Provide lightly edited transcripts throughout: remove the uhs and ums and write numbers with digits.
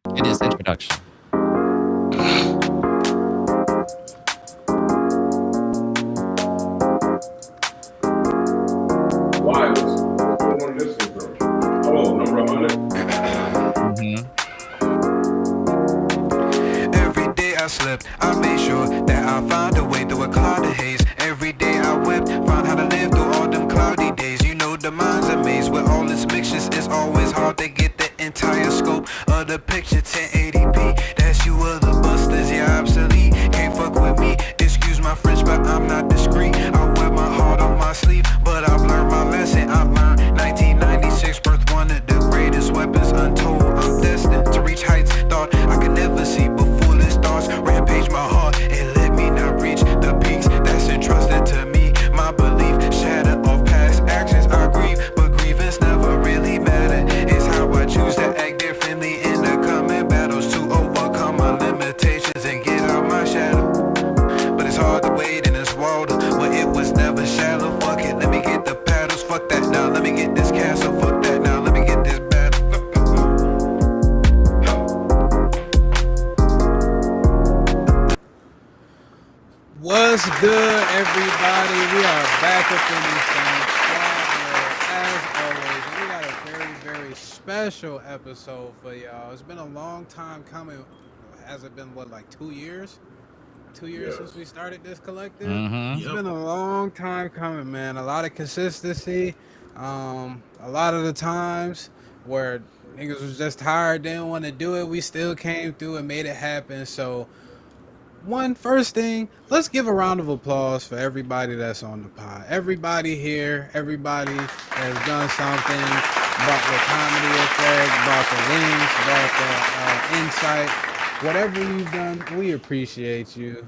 It is introduction. Why? What's going on in this intro? Oh, number 100. Every day I slept, I made sure that I found a way through a cloud of haze. Every day I wept, found how to live through all them cloudy days. You know the mind's a maze with all its mixtures. It's always hard to get the entire scope of the picture. 1080p, that's you other busters, yeah, obsolete. Can't fuck with me, excuse my French, but I'm not discreet. I wear my heart on my sleeve, but I've learned my lesson. I learned 1996, birth one of the greatest weapons untold. I'm destined to reach heights thought I could never see before. Stars rampage my heart and let me not reach the peaks that's entrusted to me. My belief shatter off past actions. I grieve, but grievance never really matter. It's how I choose to act differently in the coming battles to overcome my limitations and get out my shadow. But it's hard to wade in this water where it was never shallow. Fuck it, let me get the paddles. Fuck that now, let me get this castle. Fuck that now, let me get this battle. What's good, everybody? We are back up in this thing, Squad Nero, as always. And we got a very, very special episode for y'all. It's been a long time coming. Has it been, what, like 2 years? 2 years since we started this collective? It's been a long time coming, man. A lot of consistency. A lot of the times where niggas was just tired, didn't want to do it, we still came through and made it happen. So first thing, let's give a round of applause for everybody that's on the pod. Everybody here, everybody has done something, brought the comedy effect, brought the links, brought the insight. Whatever you've done, we appreciate you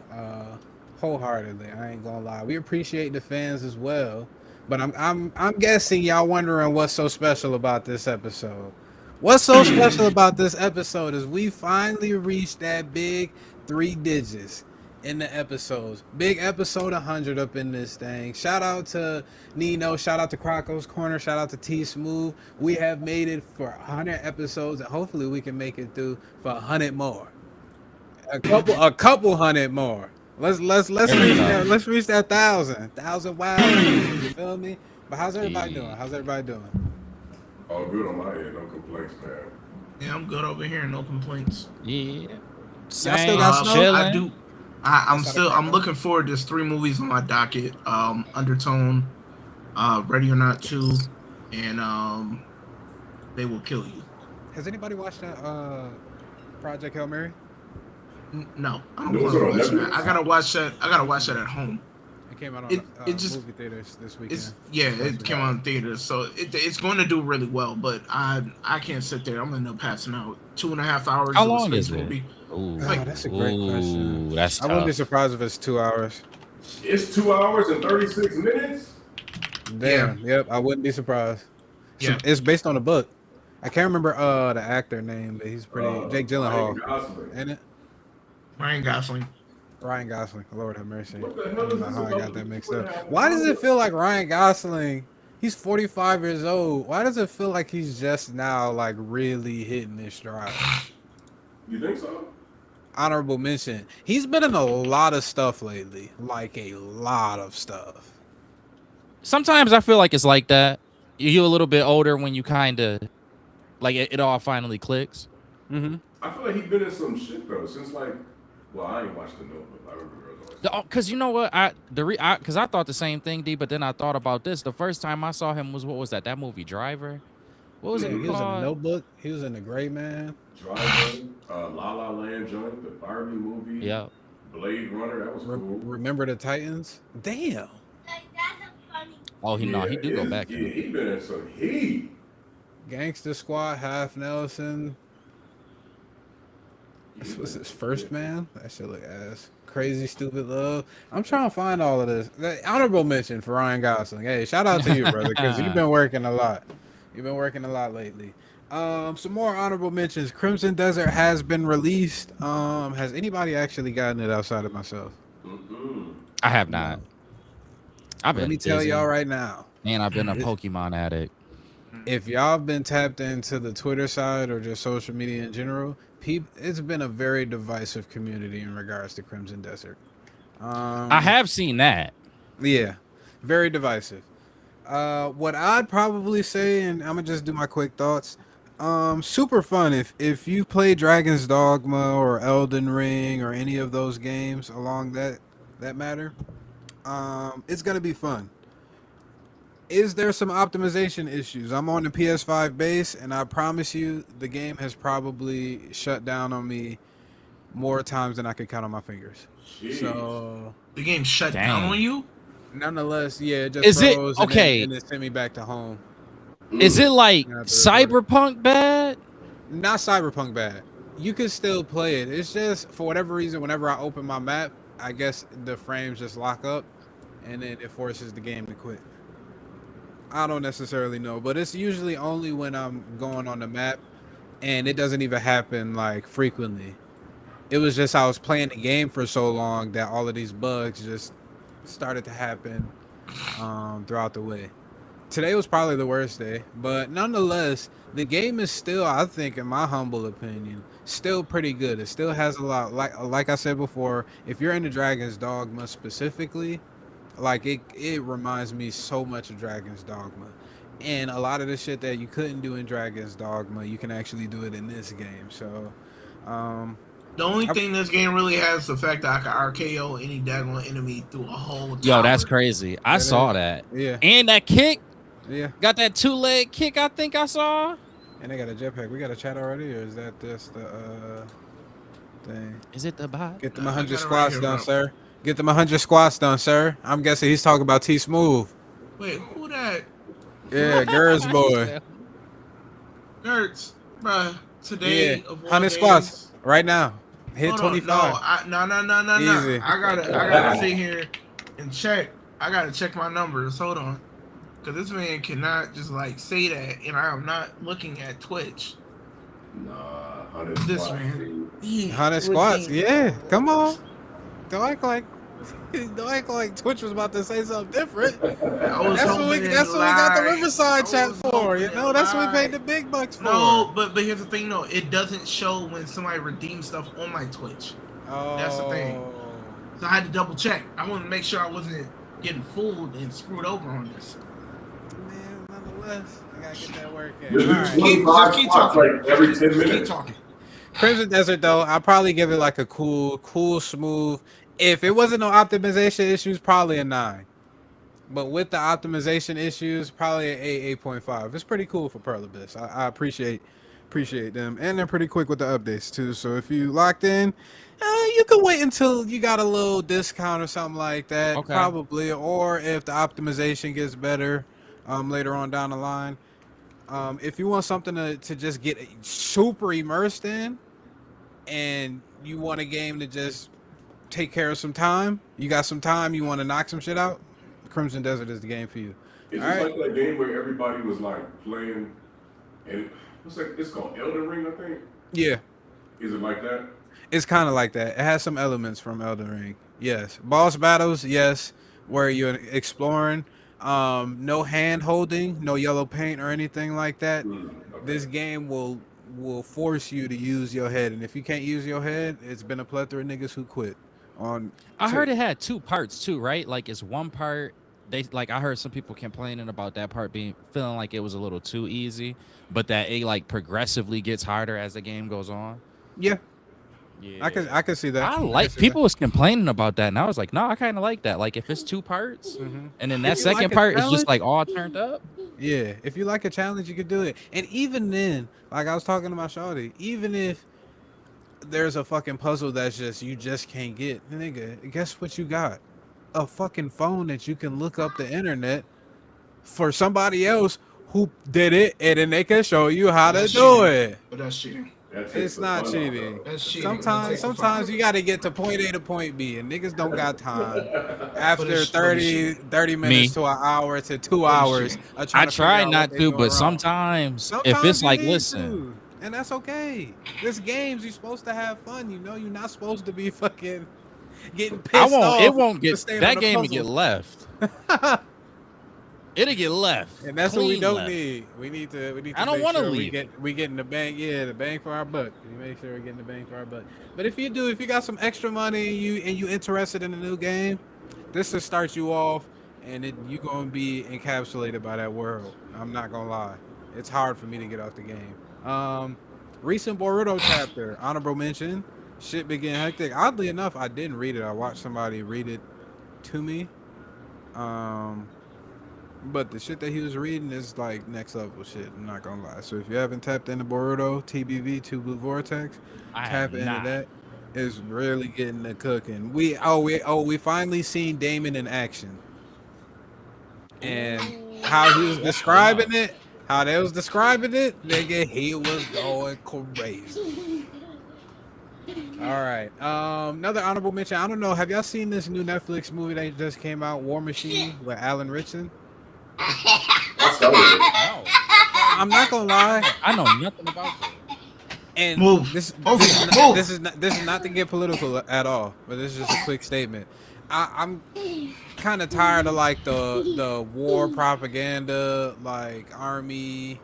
wholeheartedly. I ain't gonna lie. We appreciate the fans as well. But I'm guessing y'all wondering what's so special about this episode. What's so special about this episode is we finally reached that big 3 digits in the episodes. Big episode 100 up in this thing. Shout out to Nino. Shout out to Croco's Corner. Shout out to T Smooth. We have made it for 100 episodes, and hopefully we can make it through for 100 more. A couple hundred more. Let's reach that. Let's reach that 1,000 wow. You feel me? But how's everybody doing? How's everybody doing? All good on my end, no complaints, man. Yeah, I'm good over here, no complaints. Yeah. Y'all still got snow? I do. I'm looking forward. There's 3 movies on my docket. Undertone, Ready or Not 2, and They Will Kill You. Has anybody watched that Project Hail Mary? No, I don't want to watch that. I gotta watch that at home. It came out on movie theaters this weekend. It came out in theaters, so it's going to do really well. But I can't sit there. I'm gonna end up passing out. 2.5 hours. How long is it? Ooh, that's a great question. That's tough. I wouldn't be surprised if it's 2 hours. It's 2 hours and 36 minutes? Damn. Yeah. Yep, I wouldn't be surprised. Yeah. It's based on a book. I can't remember the actor name, but he's pretty. Jake Gyllenhaal. Ain't it? Ryan Gosling. Lord have mercy. What the hell is this I about? got that mixed up. Why does it feel like Ryan Gosling? He's 45 years old. Why does it feel like he's just now like really hitting his stride? You think so? Honorable mention. He's been in a lot of stuff lately. Like a lot of stuff. Sometimes I feel like it's like that. You're a little bit older when you kind of like it all finally clicks. Mm-hmm. I feel like he's been in some shit though since like. Well, I ain't watched The Notebook. I remember Because you know what, because I thought the same thing, D. But then I thought about this. The first time I saw him was what was that? That movie Driver. What was it called? He was in The Notebook. He was in The Gray Man. Driver, La La Land joint, the Barbie movie. Yeah. Blade Runner. That was cool. Remember the Titans? Damn. Oh, he do go back. Yeah, he been in some heat. Gangster Squad, Half Nelson. This was his first man. That shit look ass. Crazy Stupid Love. I'm trying to find all of this. The honorable mention for Ryan Gosling. Hey, shout out to you, brother, because you've been working a lot. You've been working a lot lately. Some more honorable mentions. Crimson Desert has been released. Has anybody actually gotten it outside of myself? I have not. Let me tell y'all right now. And I've been a Pokemon addict. if y'all been tapped into the Twitter side or just social media in general, it's been a very divisive community in regards to Crimson Desert. I have seen that. Yeah, very divisive. What I'd probably say, and I'm gonna just do my quick thoughts. Super fun if you play Dragon's Dogma or Elden Ring or any of those games along that matter. It's gonna be fun. Is there some optimization issues? I'm on the PS5 base, and I promise you, the game has probably shut down on me more times than I could count on my fingers. Jeez. So The game shut down on you? nonetheless, yeah, it just Is it froze okay? and it sent me back to home. Is it like Yeah, Cyberpunk bad? Not Cyberpunk bad. You can still play it. It's just for whatever reason, whenever I open my map, I guess the frames just lock up, and then it forces the game to quit. I don't necessarily know, but it's usually only when I'm going on the map, and it doesn't even happen like frequently. It was just I was playing the game for so long that all of these bugs just started to happen throughout the way. Today was probably the worst day, but nonetheless, the game is still, I think, in my humble opinion, still pretty good. It still has a lot, like I said before, if you're into Dragon's Dogma specifically, like it reminds me so much of Dragon's Dogma. And a lot of the shit that you couldn't do in Dragon's Dogma, you can actually do it in this game. So, The only thing this game really has is the fact that I can RKO any daggone enemy through a whole tower. Yo, that's crazy. I saw that. Yeah. And that kick, Yeah. got that 2-leg kick. I think I saw. And they got a jetpack. We got a chat already, or is that just the thing? Is it the bot? Get them I 100 got it squats right here, done, bro. sir. Get them 100 squats done, sir. I'm guessing he's talking about T Smooth. Wait, who that? Yeah, Gers boy. Nerds, bruh. Today Yeah, of all 100 days- squats right now. Hit Hold on, 25. No, no. Easy. I gotta sit here and check. I gotta check my numbers. Hold on, because this man cannot just like say that, and I am not looking at Twitch. Nah, 100 This squats, man. dude. He 100 squats. ridiculous. Yeah, come on. Don't act like Twitch was about to say something different. I was That's what hoping we it got the lied. Riverside I chat was for. hoping You it know, that's what we paid lied. the big bucks for. No, but here's the thing though. It doesn't show when somebody redeems stuff on my Twitch. That's the thing. So I had to double check. I wanted to make sure I wasn't getting fooled and screwed over on this. Man, nonetheless, I gotta get that work in. Just do All right. 25 keep squats talking. like every 10 Just keep minutes. talking. Crimson Desert though, I'll probably give it like a cool, smooth. If it wasn't no optimization issues, probably a 9. But with the optimization issues, probably an 8.5. It's pretty cool for Pearl Abyss. I appreciate them, and they're pretty quick with the updates too. So if you locked in, you can wait until you got a little discount or something like that, Okay. probably. Or if the optimization gets better later on down the line. If you want something to just get super immersed in, and you want a game to just take care of some time, you got some time, you want to knock some shit out, Crimson Desert is the game for you. It's All just right. like that game where everybody was like playing, and it's called Elden Ring, I think. Yeah, Is it like that? it's kind of like that. It has some elements from Elden Ring. Yes, boss battles. Yes, where you're exploring. No hand holding, no yellow paint or anything like that. Okay. This game will force you to use your head, and if you can't use your head, it's been a plethora of niggas who quit. I heard it had 2 parts too, right? Like it's one part. I heard some people complaining about that part feeling like it was a little too easy, but that it like progressively gets harder as the game goes on. Yeah, Yeah, I can see that. I can like see people was complaining about that, and I was like, no, I kind of like that. Like if it's 2 parts, Mhm. and then If that you second like a part is challenge- just like all turned up. Yeah, if you like a challenge, you could do it. And even then, like I was talking to my shawty, even if there's a fucking puzzle that's you just can't get, nigga, guess what you got? A fucking phone that you can look up the internet for somebody else who did it, and then they can show you how to That's do cheating. it. But that's cheating. That takes It's the not fun out, cheating. though. That's cheating. Sometimes you got to get to point A to point B, and niggas don't got time. After it's 30 minutes to an hour to 2 hours. of trying I to figure try out not what they to, doing but wrong. sometimes if Sometimes it's you like, need listen, to, and that's okay. This games, you're supposed to have fun. You know, you're not supposed to be fucking getting pissed I won't. off. It won't for get staying on that the game to puzzle. get left. It'll get left. And that's what we Clean don't left. need. We need to I don't make wanna sure leave. we getting the bang, the bang for our buck. We make sure we're getting the bang for our buck. But if you got some extra money and you interested in a new game, this will start you off, and you're gonna be encapsulated by that world. I'm not gonna lie. It's hard for me to get off the game. Recent Boruto chapter, honorable mention. Shit begin hectic. Oddly enough, I didn't read it. I watched somebody read it to me. But the shit that he was reading is like next level shit. I'm not gonna lie. So if you haven't tapped into Boruto, TBV, Two Blue Vortex, tap into that. It's really getting the cooking. We finally seen Damon in action, and how he was describing it, nigga, he was going crazy. All right. Another honorable mention. I don't know. Have y'all seen this new Netflix movie that just came out, War Machine, with Alan Ritchson? I'm not gonna lie. I know nothing about it. And this is not to get political at all, but this is just a quick statement. I'm kind of tired of like the war propaganda, like army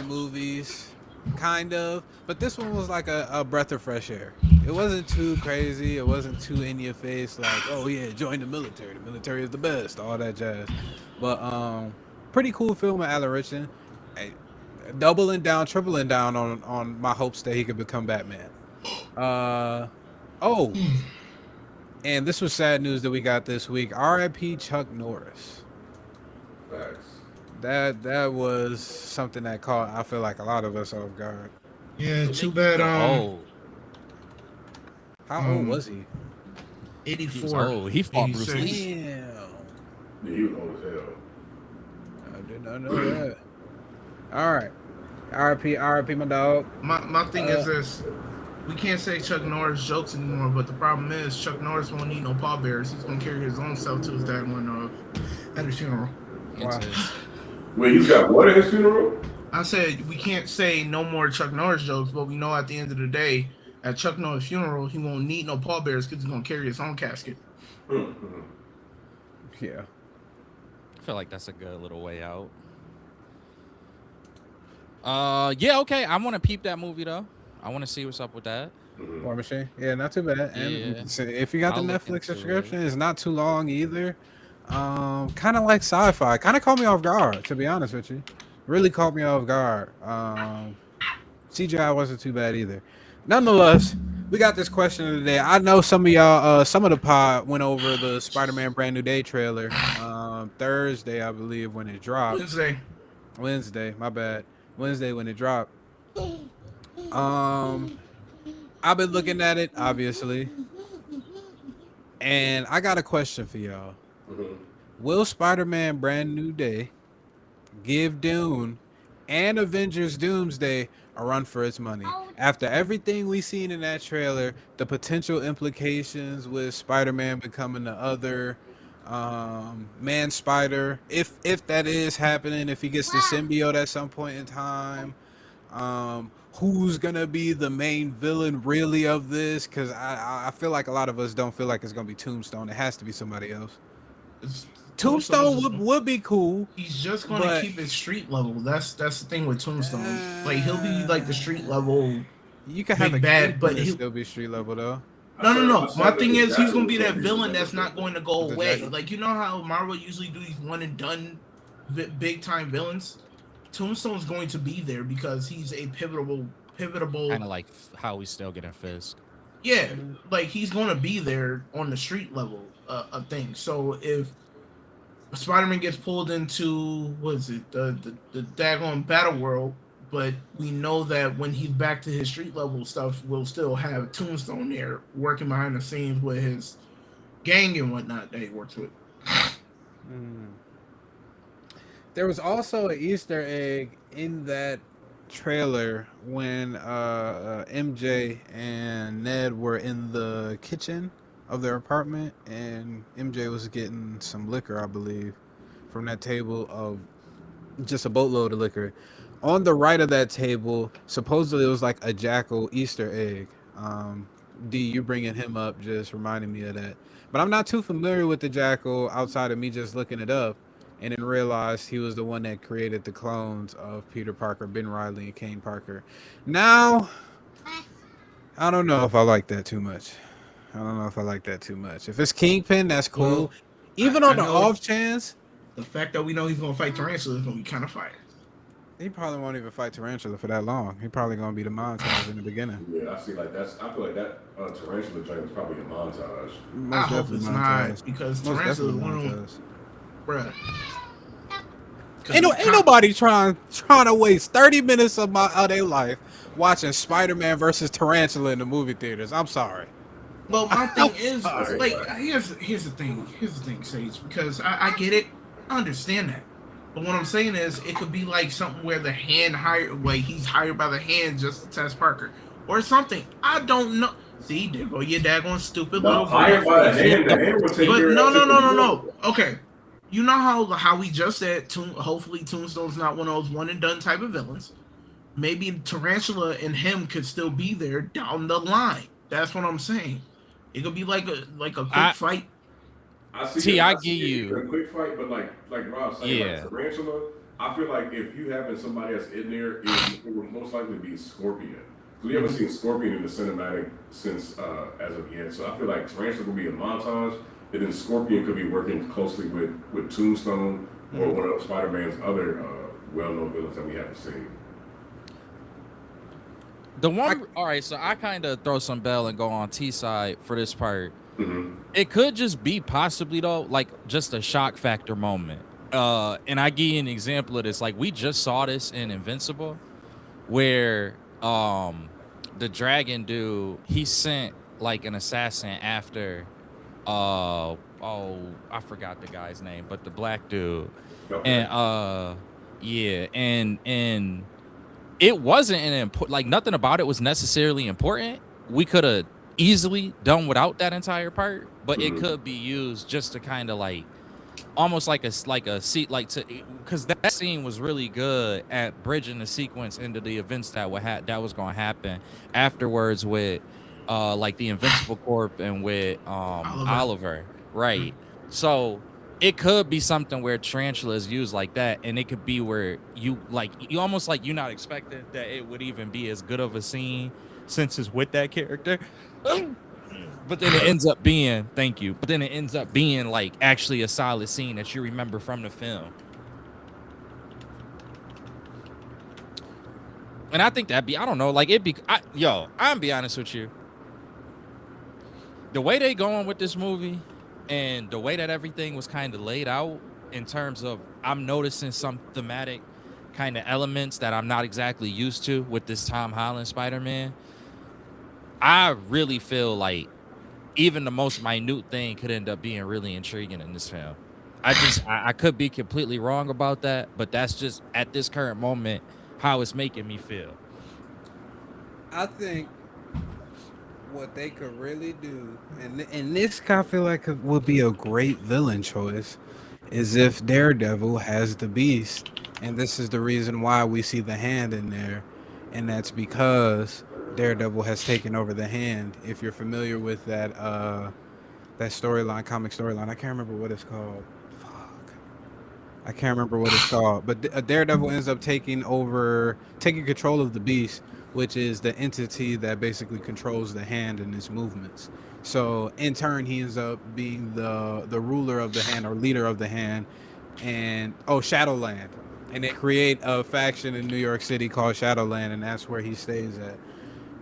movies, kind of. But this one was like a breath of fresh air. It wasn't too crazy. It wasn't too in your face, like, oh yeah, join the military. The military is the best, all that jazz. But pretty cool film with Alan Ritchson. Doubling down, tripling down on my hopes that he could become Batman. And this was sad news that we got this week. R.I.P. Chuck Norris. Facts. That was something that caught, I feel like, a lot of us off guard. Yeah, too bad. How old was he? 84. Oh, he fought Bruce 86. Lee. Damn. Yeah, he was old as hell. I did not know that. All right. R.I.P. my dog. My thing is this. We can't say Chuck Norris jokes anymore, but the problem is Chuck Norris won't need no pallbearers. He's gonna carry his own self to his dad at his funeral. Wow. Wait, he's got what at his funeral? I said we can't say no more Chuck Norris jokes, but we know at the end of the day, at Chuck Norris' funeral, he won't need no pallbearers because he's gonna carry his own casket. Mm-hmm. Yeah. I feel like that's a good little way out. Yeah, okay. I want to peep that movie though. I want to see what's up with that. War Machine. Yeah, not too bad. And Yeah. if you got I'll the look Netflix into subscription, it's not too long either. Kind of like sci-fi. Kind of caught me off guard, to be honest with you. Really caught me off guard. CGI wasn't too bad either. Nonetheless, we got this question of the day. I know some of y'all, some of the pod went over the Spider-Man Brand New Day trailer Thursday, I believe, when it dropped. Wednesday, my bad. Wednesday when it dropped. I've been looking at it, obviously, and I got a question for y'all. Will Spider-Man Brand New Day give Dune and Avengers Doomsday a run for its money? After everything we've seen in that trailer, the potential implications with Spider-Man becoming the other man Spider, if that is happening, if he gets the symbiote at some point in time, who's gonna be the main villain really of this? Because I feel like a lot of us don't feel like it's gonna be Tombstone. It has to be somebody else. Tombstone would be cool. He's just gonna keep it street level. That's the thing with Tombstone. Like he'll be like the street level. You can have a bad, but he'll still be street level though. No. My thing is, he's gonna be that villain that's not going to go away. Like, you know how Marvel usually do these one and done big time villains? Tombstone's going to be there because he's a pivotal. Kind of like how we still getting Fisk. Yeah, like he's going to be there on the street level of things. So if Spider-Man gets pulled into the daggone battle world, but we know that when he's back to his street level stuff, we'll still have Tombstone there working behind the scenes with his gang and whatnot that he works with. There was also an Easter egg in that trailer when MJ and Ned were in the kitchen of their apartment, and MJ was getting some liquor, I believe, from that table of just a boatload of liquor. On the right of that table, supposedly it was like a Jackal Easter egg. D, you bringing him up just reminded me of that. But I'm not too familiar with the Jackal outside of me just looking it up. and then realized he was the one that created the clones of Peter Parker, Ben Riley, and Kane Parker. Now, I don't know if I like that too much. If it's Kingpin, that's cool. Well, Even I on the know off chance, the fact that we know he's gonna fight Tarantula is gonna be kind of fire. he probably won't even fight Tarantula for that long. He probably gonna be the montage in the beginning. Yeah, I see. Like I feel like that tarantula joint was probably a montage. I hope it's not because Tarantula is one of them, bruh. Ain't nobody trying to waste 30 minutes of their life watching Spider-Man versus Tarantula in the movie theaters. I'm sorry. Well, my thing is, like, here's the thing, Sage, because I get it, I understand that, but what I'm saying is, it could be like something where the hand he's hired by the hand just to test Parker, or something. I don't know. See, there go your daggone stupid little. Hired by the hand will take care of no. Okay, you know how we just said, hopefully Tombstone's not one of those one and done type of villains. Maybe Tarantula and him could still be there down the line. That's what I'm saying. It could be like a quick fight. I get you. A quick fight, but like Rob said, like Tarantula, I feel like if you having somebody that's in there, it would most likely be Scorpion. We haven't seen Scorpion in the cinematic since as of yet, so I feel like Tarantula could be a montage, and then Scorpion could be working closely with Tombstone or one of Spider-Man's other well-known villains that we haven't seen. All right, so I kind of throw some bell and go on T side for this part. Mm-hmm. It could just be possibly though, like just a shock factor moment. And I give you an example of this. Like we just saw this in Invincible, where the dragon dude, he sent like an assassin after I forgot the guy's name, but the black dude. Okay. And it wasn't an important, like nothing about it was necessarily important. We could have easily done without that entire part, but it could be used just to kind of like almost like a seat, like to, because that scene was really good at bridging the sequence into the events that was going to happen afterwards with like the Invincible Corp and with Oliver, right? So it could be something where Tarantula is used like that, and it could be where you almost like you're not expecting that it would even be as good of a scene since it's with that character. But then it ends up being, thank you. But then it ends up being like actually a solid scene that you remember from the film. And I think I don't know, like I'm gonna be honest with you. The way they going with this movie and the way that everything was kind of laid out in terms of, I'm noticing some thematic kind of elements that I'm not exactly used to with this Tom Holland Spider-Man. I really feel like even the most minute thing could end up being really intriguing in this film. I could be completely wrong about that, but that's just at this current moment how it's making me feel. I think what they could really do, and this I feel like would be a great villain choice, is if Daredevil has the Beast, and this is the reason why we see the Hand in there, and that's because Daredevil has taken over the Hand. If you're familiar with that comic storyline, I can't remember what it's called. I can't remember what it's called, but Daredevil ends up taking control of the Beast, which is the entity that basically controls the Hand and its movements. So in turn, he ends up being the ruler of the Hand or leader of the Hand, and Shadowland, and they create a faction in New York City called Shadowland, and that's where he stays at.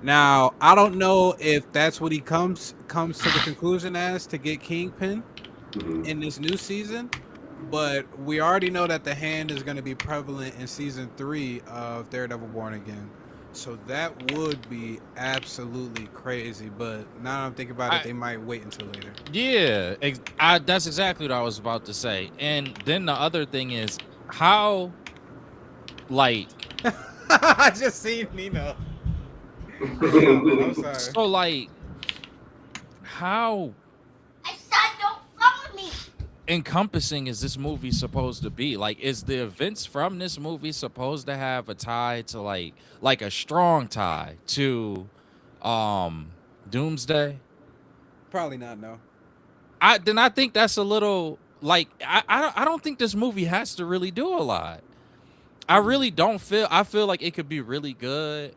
Now, I don't know if that's what he comes to the conclusion as to get Kingpin in this new season, but we already know that the Hand is going to be prevalent in season 3 of Daredevil Born Again. So that would be absolutely crazy, but now I'm thinking about it, they might wait until later. Yeah, that's exactly what I was about to say. And then the other thing is how, like... I just seen Nino. I'm sorry. So, like, how... I said don't follow me! Encompassing is this movie supposed to be? Like, is the events from this movie supposed to have a tie to like a strong tie to Doomsday? Probably not, no. I think that's a little like I don't think this movie has to really do a lot. I really don't feel. I feel like it could be really good,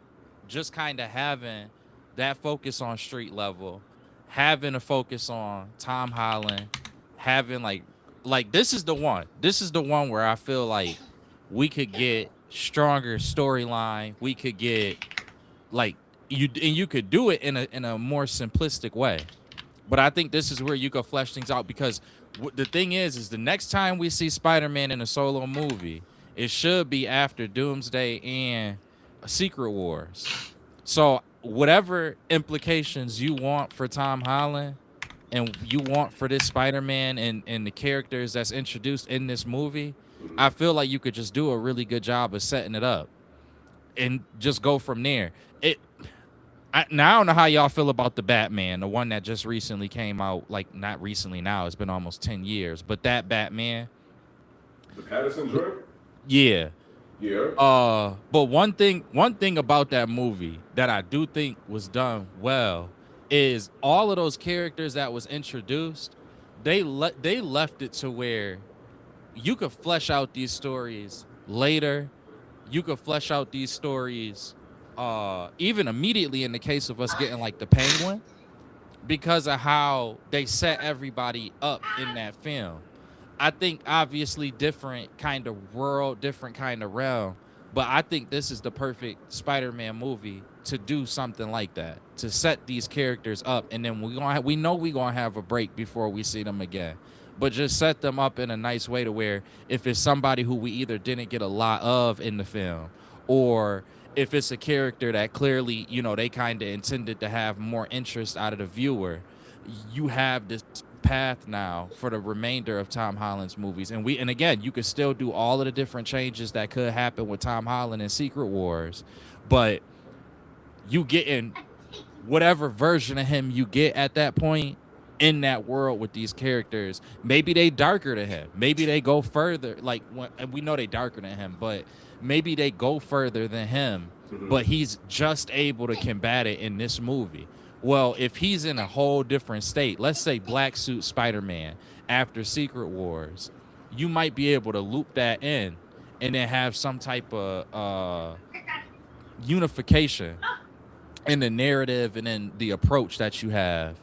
just kind of having that focus on street level, having a focus on Tom Holland, having like this is the one. This is the one where I feel like we could get stronger storyline. We could get like you could do it in a more simplistic way. But I think this is where you could flesh things out because the thing is the next time we see Spider-Man in a solo movie, it should be after Doomsday and Secret Wars. So whatever implications you want for Tom Holland and you want for this Spider-Man and the characters that's introduced in this movie, I feel like you could just do a really good job of setting it up and just go from there. Now I don't know how y'all feel about the Batman, the one that just recently came out. Like not recently now, it's been almost 10 years. But that Batman, the Pattinson joint. Yeah. Yeah. But one thing about that movie that I do think was done well is all of those characters that was introduced, they left it to where you could flesh out these stories later. You could flesh out these stories even immediately in the case of us getting like the Penguin because of how they set everybody up in that film. I think obviously different kind of world, different kind of realm, but I think this is the perfect Spider-Man movie to do something like that, to set these characters up, and then we know we're gonna have a break before we see them again, but just set them up in a nice way to where if it's somebody who we either didn't get a lot of in the film, or if it's a character that clearly, they kind of intended to have more interest out of the viewer, you have this path now for the remainder of Tom Holland's movies. And again, you could still do all of the different changes that could happen with Tom Holland in Secret Wars, but you getting whatever version of him you get at that point in that world with these characters. Maybe they darker than him. Maybe they go further. Like we know they darker than him, but maybe they go further than him, but he's just able to combat it in this movie. Well, if he's in a whole different state, let's say Black Suit Spider-Man after Secret Wars, you might be able to loop that in and then have some type of unification in the narrative and in the approach that you have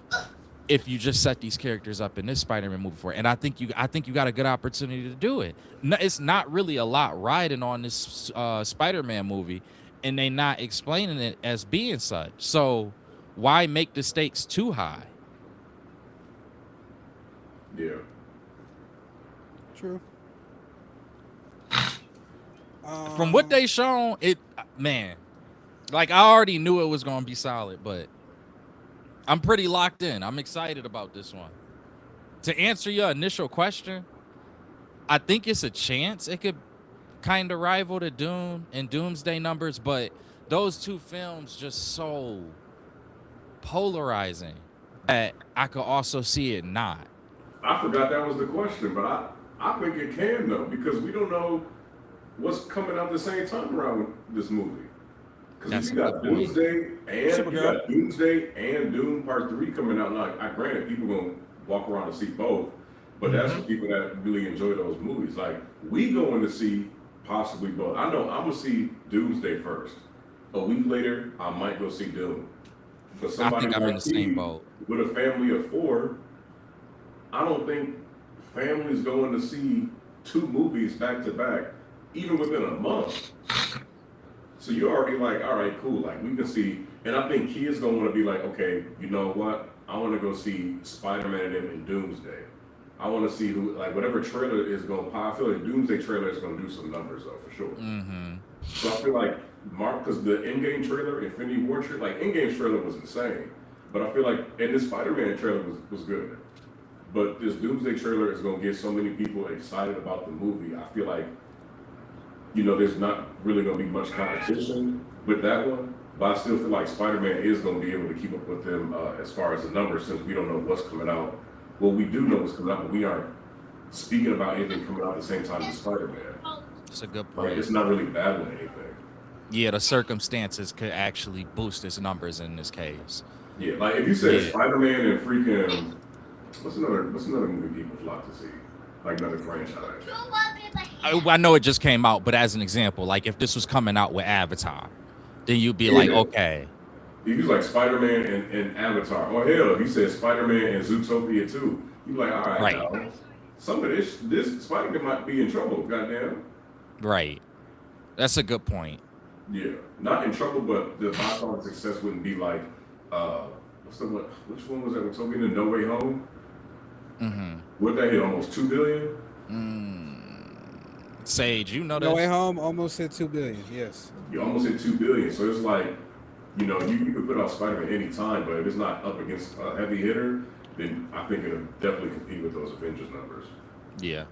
if you just set these characters up in this Spider-Man movie for it. And I think you got a good opportunity to do it. It's not really a lot riding on this Spider-Man movie, and they not explaining it as being such. So why make the stakes too high? Yeah. True. From what they shown, like I already knew it was gonna be solid, but I'm pretty locked in. I'm excited about this one. To answer your initial question, I think it's a chance it could kind of rival the Dune and Doomsday numbers, but those two films just so polarizing that I could also see it not. I forgot that was the question, but I think it can though, because we don't know what's coming out the same time around with this movie. Because you got Doomsday and Dune Part 3 coming out. Like, granted, people gonna walk around and see both, but that's for people that really enjoy those movies. Like, we going to see possibly both. I know I'm gonna see Doomsday first. A week later, I might go see Dune. But somebody I think I'm in the same boat. With a family of 4, I don't think families going to see 2 movies back to back, even within a month. So you're already like, all right, cool. Like we can see, and I think kids gonna want to be like, okay, you know what? I want to go see Spider-Man and Doomsday. I want to see whatever trailer is gonna pop. I feel like Doomsday trailer is gonna do some numbers though, for sure. So I feel like because the Endgame trailer, Infinity War trailer, like Endgame trailer was insane, but I feel like and the Spider-Man trailer was good, but this Doomsday trailer is gonna get so many people excited about the movie. I feel like, there's not really going to be much competition with that one, but I still feel like Spider-Man is going to be able to keep up with them as far as the numbers, since we don't know what's coming out. Well, we do know what's coming out, but we aren't speaking about anything coming out at the same time as Spider-Man. That's a good point. Like, it's not really battling anything. Yeah, the circumstances could actually boost its numbers in this case. Yeah, like if you said Spider-Man and freaking what's another movie people flock to see? like another franchise. I know it just came out, but as an example, like if this was coming out with Avatar, then you'd be like, okay. If you like Spider-Man and Avatar, or hell, if you said Spider-Man and Zootopia too, you'd be like, all right, now, some of this Spider-Man might be in trouble, goddamn. Right. That's a good point. Yeah, not in trouble, but the box office success wouldn't be like, which one was that with Toby in the No Way Home? Mm-hmm. Would that hit almost $2 billion? Sage, you know that. No Way Home almost hit $2 billion. Yes. You almost hit $2 billion. So it's like, you know, you could put out Spider-Man any time, but if it's not up against a heavy hitter, then I think it'll definitely compete with those Avengers numbers. Yeah.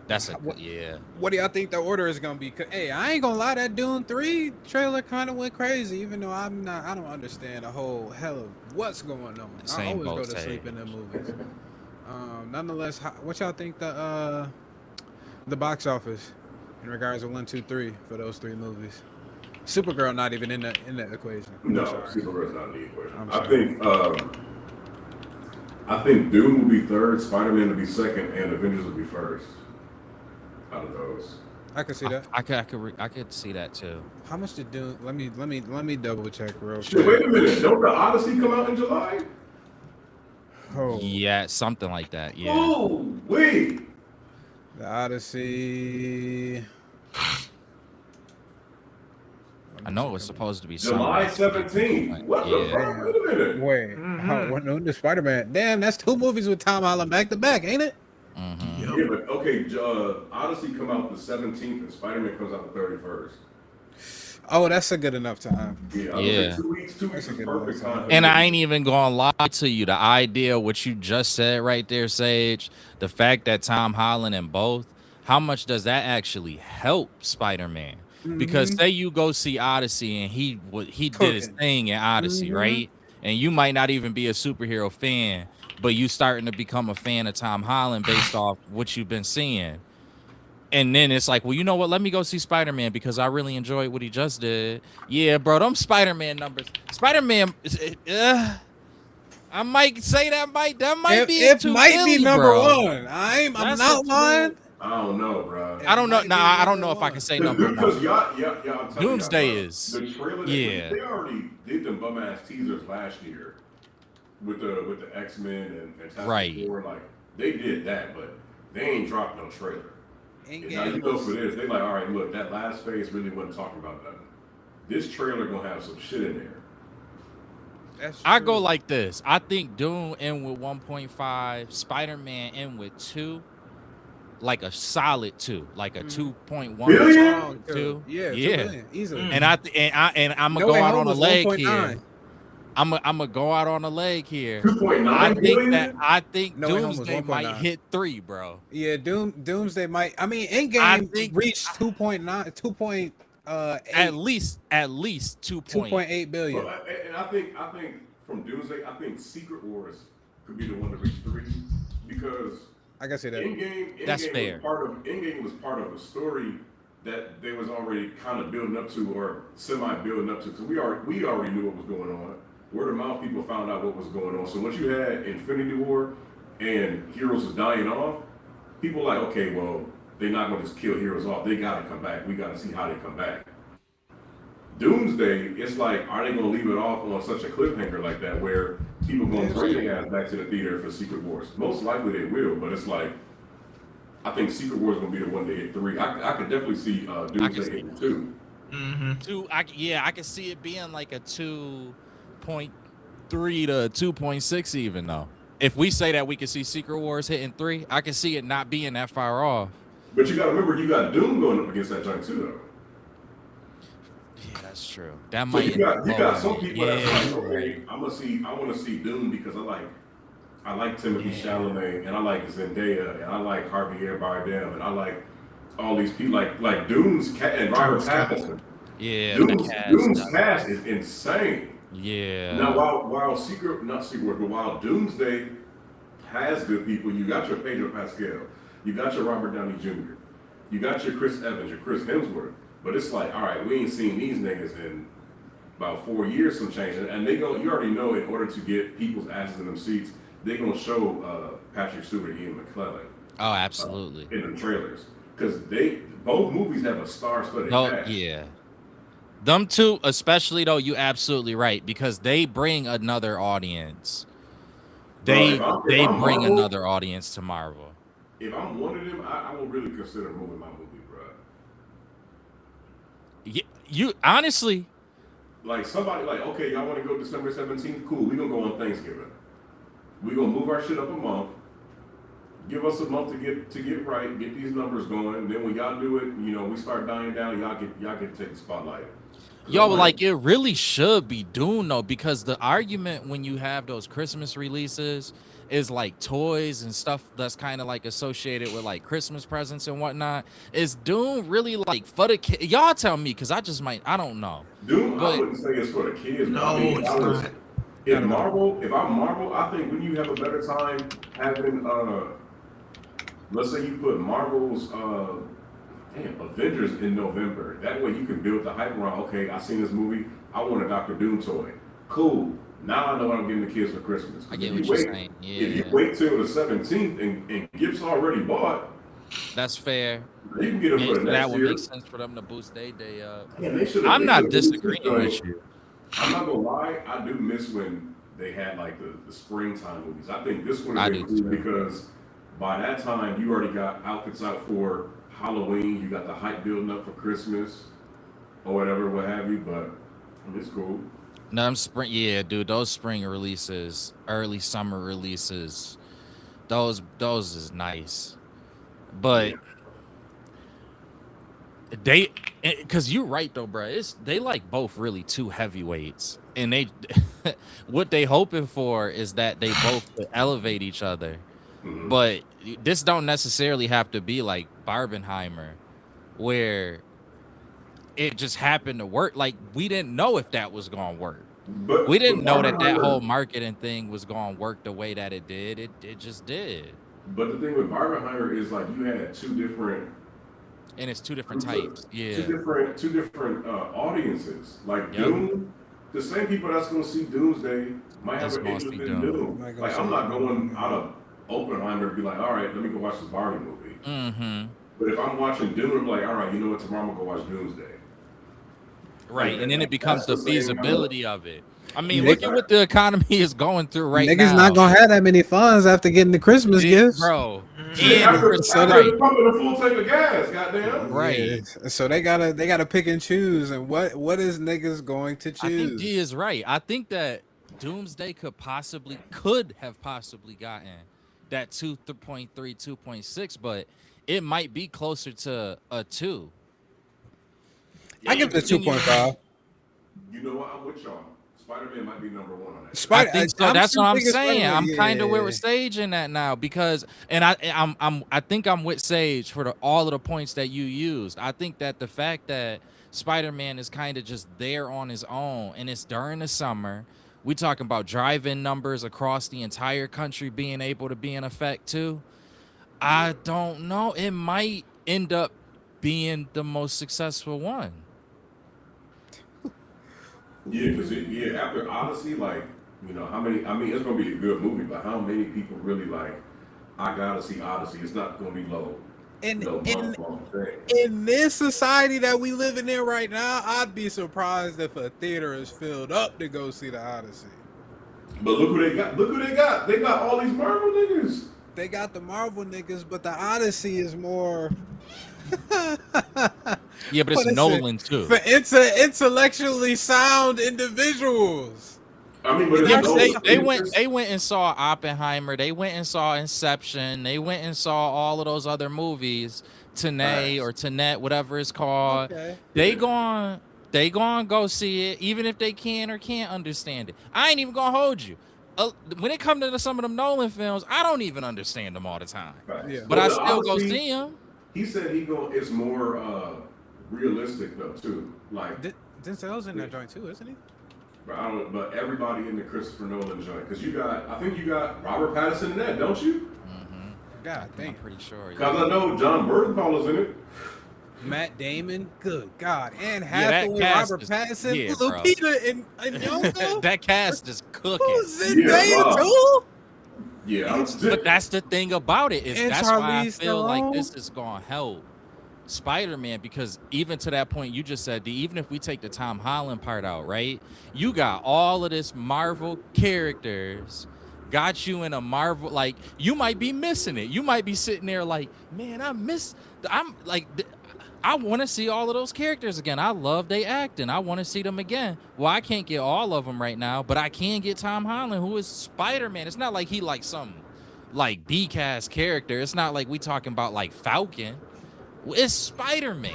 That's a yeah. What do y'all think the order is gonna be? Hey, I ain't gonna lie, that Dune 3 trailer kind of went crazy. Even though I don't understand a whole hell of what's going on. I always go to sleep in the movies. Nonetheless, what y'all think the box office in regards to 1, 2, 3 for those 3 movies? Supergirl not even in the equation. No, Supergirl's not in the equation. I think Dune will be third, Spider-Man will be second, and Avengers will be first. Out of those, I could see that. I could see that too. How much did Dune? Let me double check real quick. Shit, wait a minute. Don't the Odyssey come out in July? Oh yeah, something like that. Yeah. Oh wait. The Odyssey. I know it was supposed to be July 17th. What the fuck? Wait a minute. Wait, when the Spider-Man? Damn, that's 2 movies with Tom Holland back to back, ain't it? Mm-hmm. Yep. Yeah, but okay, Odyssey come out the 17th and Spider-Man comes out the 31st. Oh, that's a good enough time. Yeah. 2 weeks is perfect time. And I ain't even gonna lie to you. The idea, what you just said right there, Sage, the fact that Tom Holland in both, how much does that actually help Spider-Man? Because say you go see Odyssey and he did his thing in Odyssey, right? And you might not even be a superhero fan, but you starting to become a fan of Tom Holland based off what you've been seeing. And then it's like, well, you know what? Let me go see Spider-Man because I really enjoyed what he just did. Yeah, bro, them Spider-Man numbers. Spider-Man, I might say that might be it might be number 1. I'm not lying. I don't know, bro. I don't know. Nah, I don't know if I can say number 1. Because y'all, Doomsday is. The trailer. They already did them bum ass teasers last year with the X-Men and Fantastic Four. Like they did that, but they ain't dropped no trailer. And now you know for this, they like, all right, look, that last phase really wasn't talking about nothing. This trailer gonna have some shit in there. I go like this. I think Dune in with 1.5, Spider-Man in with 2. Like a solid 2, like a 2.1 billion? 2. Yeah, 2 billion, easily. And I'm gonna go out on a leg here. I'm gonna go out on a leg here. 2.9 I think Doomsday might hit 3, bro. Yeah, Doomsday might. I mean, Endgame reached 2.8. At least 2.8 billion. Well, and I think from Doomsday, I think Secret Wars could be the one to reach 3 because. I can see that. Endgame That's fair. Endgame was part of a story that they was already kind of building up to, or semi-building up to, because we already knew what was going on. Word of mouth, people found out what was going on. So once you had Infinity War and heroes was dying off, people were like, okay, well, they're not going to just kill heroes off. They got to come back. We got to see how they come back. Doomsday, it's like, are they going to leave it off on such a cliffhanger like that where people going to bring their ass back to the theater for Secret Wars? Most likely they will, but it's like, I think Secret Wars is going to be the one to hit 3. I could definitely see Doomsday hitting 2. Mm-hmm. 2, I can see it being like a 2.3 to 2.6 even though. If we say that we can see Secret Wars hitting 3, I can see it not being that far off. But you got to remember, you got Doom going up against that giant too, though. Yeah, that's true. That might. You got some people that's like, okay, I want to see Doom because I like Timothy Chalamet and I like Zendaya and I like Javier Bardem and I like all these people like Doom's cat and Robert Pattinson. Yeah, Doom's cast is insane. Yeah. Now while Doomsday has good people, you got your Pedro Pascal, you got your Robert Downey Jr., you got your Chris Evans, your Chris Hemsworth. But it's like, all right, we ain't seen these niggas in about 4 years, some change. And you already know in order to get people's asses in them seats, they're going to show Patrick Stewart and Ian McKellen. Oh, absolutely. In the trailers, because both movies have a star-studded cast. Yeah. Them two, especially though, you absolutely right, because they bring another audience. They bring Marvel, another audience to Marvel. If I'm one of them, I will really consider moving my movie, bro. You honestly, like somebody like, okay, y'all want to go December 17th? Cool, we gonna go on Thanksgiving. We gonna move our shit up a month. Give us a month to get right, get these numbers going. And then when y'all do it, we start dying down. Y'all get to take the spotlight. Yo, like it really should be Dune though, because the argument when you have those Christmas releases is like toys and stuff that's kind of like associated with like Christmas presents and whatnot. Is Dune really like for the kids? Y'all tell me, because I don't know. Dune, I wouldn't say it's for the kids. No, it's not. If I'm Marvel, I think when you have a better time having let's say you put Marvel's Avengers in November. That way you can build the hype around, okay, I seen this movie, I want a Dr. Doom toy. Cool. Now I know what I'm getting the kids for Christmas. I get what you're saying. Yeah. If you wait till the 17th and gifts already bought, that's fair. You can get them for the next that would year. Make sense for them to boost their day up. Yeah, I'm not disagreeing with you. I'm not gonna lie, I do miss when they had like the springtime movies. I think this one is cool because by that time you already got outfits out for Halloween, you got the hype building up for Christmas or whatever, what have you, but it's cool. No, dude, those spring releases, early summer releases, those is nice. But because you're right though, bro. They like both really two heavyweights, and they what they hoping for is that they both elevate each other. Mm-hmm. But this don't necessarily have to be like Barbenheimer, where it just happened to work. Like we didn't know if that was gonna work. But we didn't know that whole marketing thing was gonna work the way that it did. It just did. But the thing with Barbenheimer is like you had two different. And it's two different types. Yeah. Two different audiences. Like Dune, the same people that's going to see Doomsday might have an interest in Dune. Like I'm not going out of Oppenheimer to be like, all right, let me go watch this Barbie movie. Mm-hmm. But if I'm watching Dune, I'm like, all right, you know what? Tomorrow I'm going to go watch Doomsday. Right, and then it becomes the feasibility of it. I mean, look at what the economy is going through right now. Niggas not gonna have that many funds after getting the Christmas gifts, bro. After pumping a full tank of gas, goddamn. Right. Yeah. So they gotta pick and choose, and what is niggas going to choose? I think D is right. I think that Doomsday could have possibly gotten that 2.3, 2.6, but it might be closer to a 2. I give it a 2.5. You know what? I'm with y'all. Spider-Man might be number 1 on that. I think so. That's what I'm saying. I'm kind of where we're staging that now because, and I think I'm with Sage for all of the points that you used. I think that the fact that Spider-Man is kind of just there on his own, and it's during the summer. We talking about drive-in numbers across the entire country being able to be in effect too. I don't know. It might end up being the most successful one. Yeah, because after Odyssey, like, how many, I mean, it's going to be a good movie, but how many people really like, I got to see Odyssey? It's not going to be low. In this society that we living in right now, I'd be surprised if a theater is filled up to go see the Odyssey. But look who they got. They got all these Marvel niggas. They got the Marvel niggas, but the Odyssey is more... Yeah, but it's Nolan too. For intellectually sound individuals. I mean, but they went and saw Oppenheimer. They went and saw Inception. They went and saw all of those other movies, Tenet, whatever it's called. Okay. They gonna go see it, even if they can or can't understand it. I ain't even gonna hold you. When it comes to some of them Nolan films, I don't even understand them all the time. Right. Yeah. But I still go see them. He said it's more realistic though too. Like Denzel's in that joint too, isn't he? But everybody in the Christopher Nolan joint, because I think you got Robert Pattinson in that, don't you? Mm-hmm. God, I'm pretty sure. Because I know John Bernthal is in it. Matt Damon, good God, and Hathaway, Robert Pattinson, Lupita, and Nyong'o. That cast is cooking. Zendaya too. Yeah, but that's the thing about it. That's why I feel like this is gonna help Spider-Man, because even to that point you just said, even if we take the Tom Holland part out, right? You got all of this Marvel characters, got you in a Marvel, like you might be missing it. You might be sitting there like, man, I want to see all of those characters again. I love they acting. I want to see them again. Well, I can't get all of them right now, but I can get Tom Holland, who is Spider-Man. It's not like he like some like B-cast character. It's not like we talking about like Falcon. It's Spider-Man.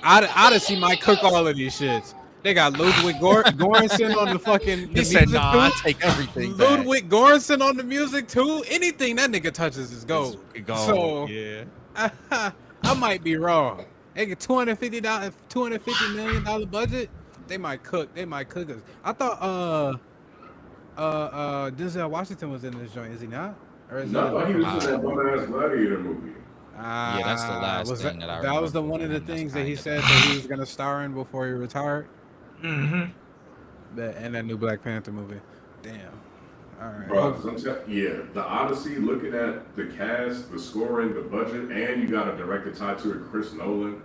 I'd see Mike cook all of these shits. They got Ludwig Göransson on the fucking. He said, "Nah, I take everything." Ludwig Göransson on the music too. Anything that nigga touches is gold. So yeah, I might be wrong. They get $250 million budget. They might cook. They might cook us. I thought Denzel Washington was in this joint. Is he not? Or is he was in that bum-ass Gladiator movie. Yeah, that's the last thing that I remember. That was the one of the things that he said that he was gonna star in before he retired. And that new Black Panther movie. Damn. All right. Bro, the Odyssey, looking at the cast, the scoring, the budget, and you got a director tied to it, Chris Nolan.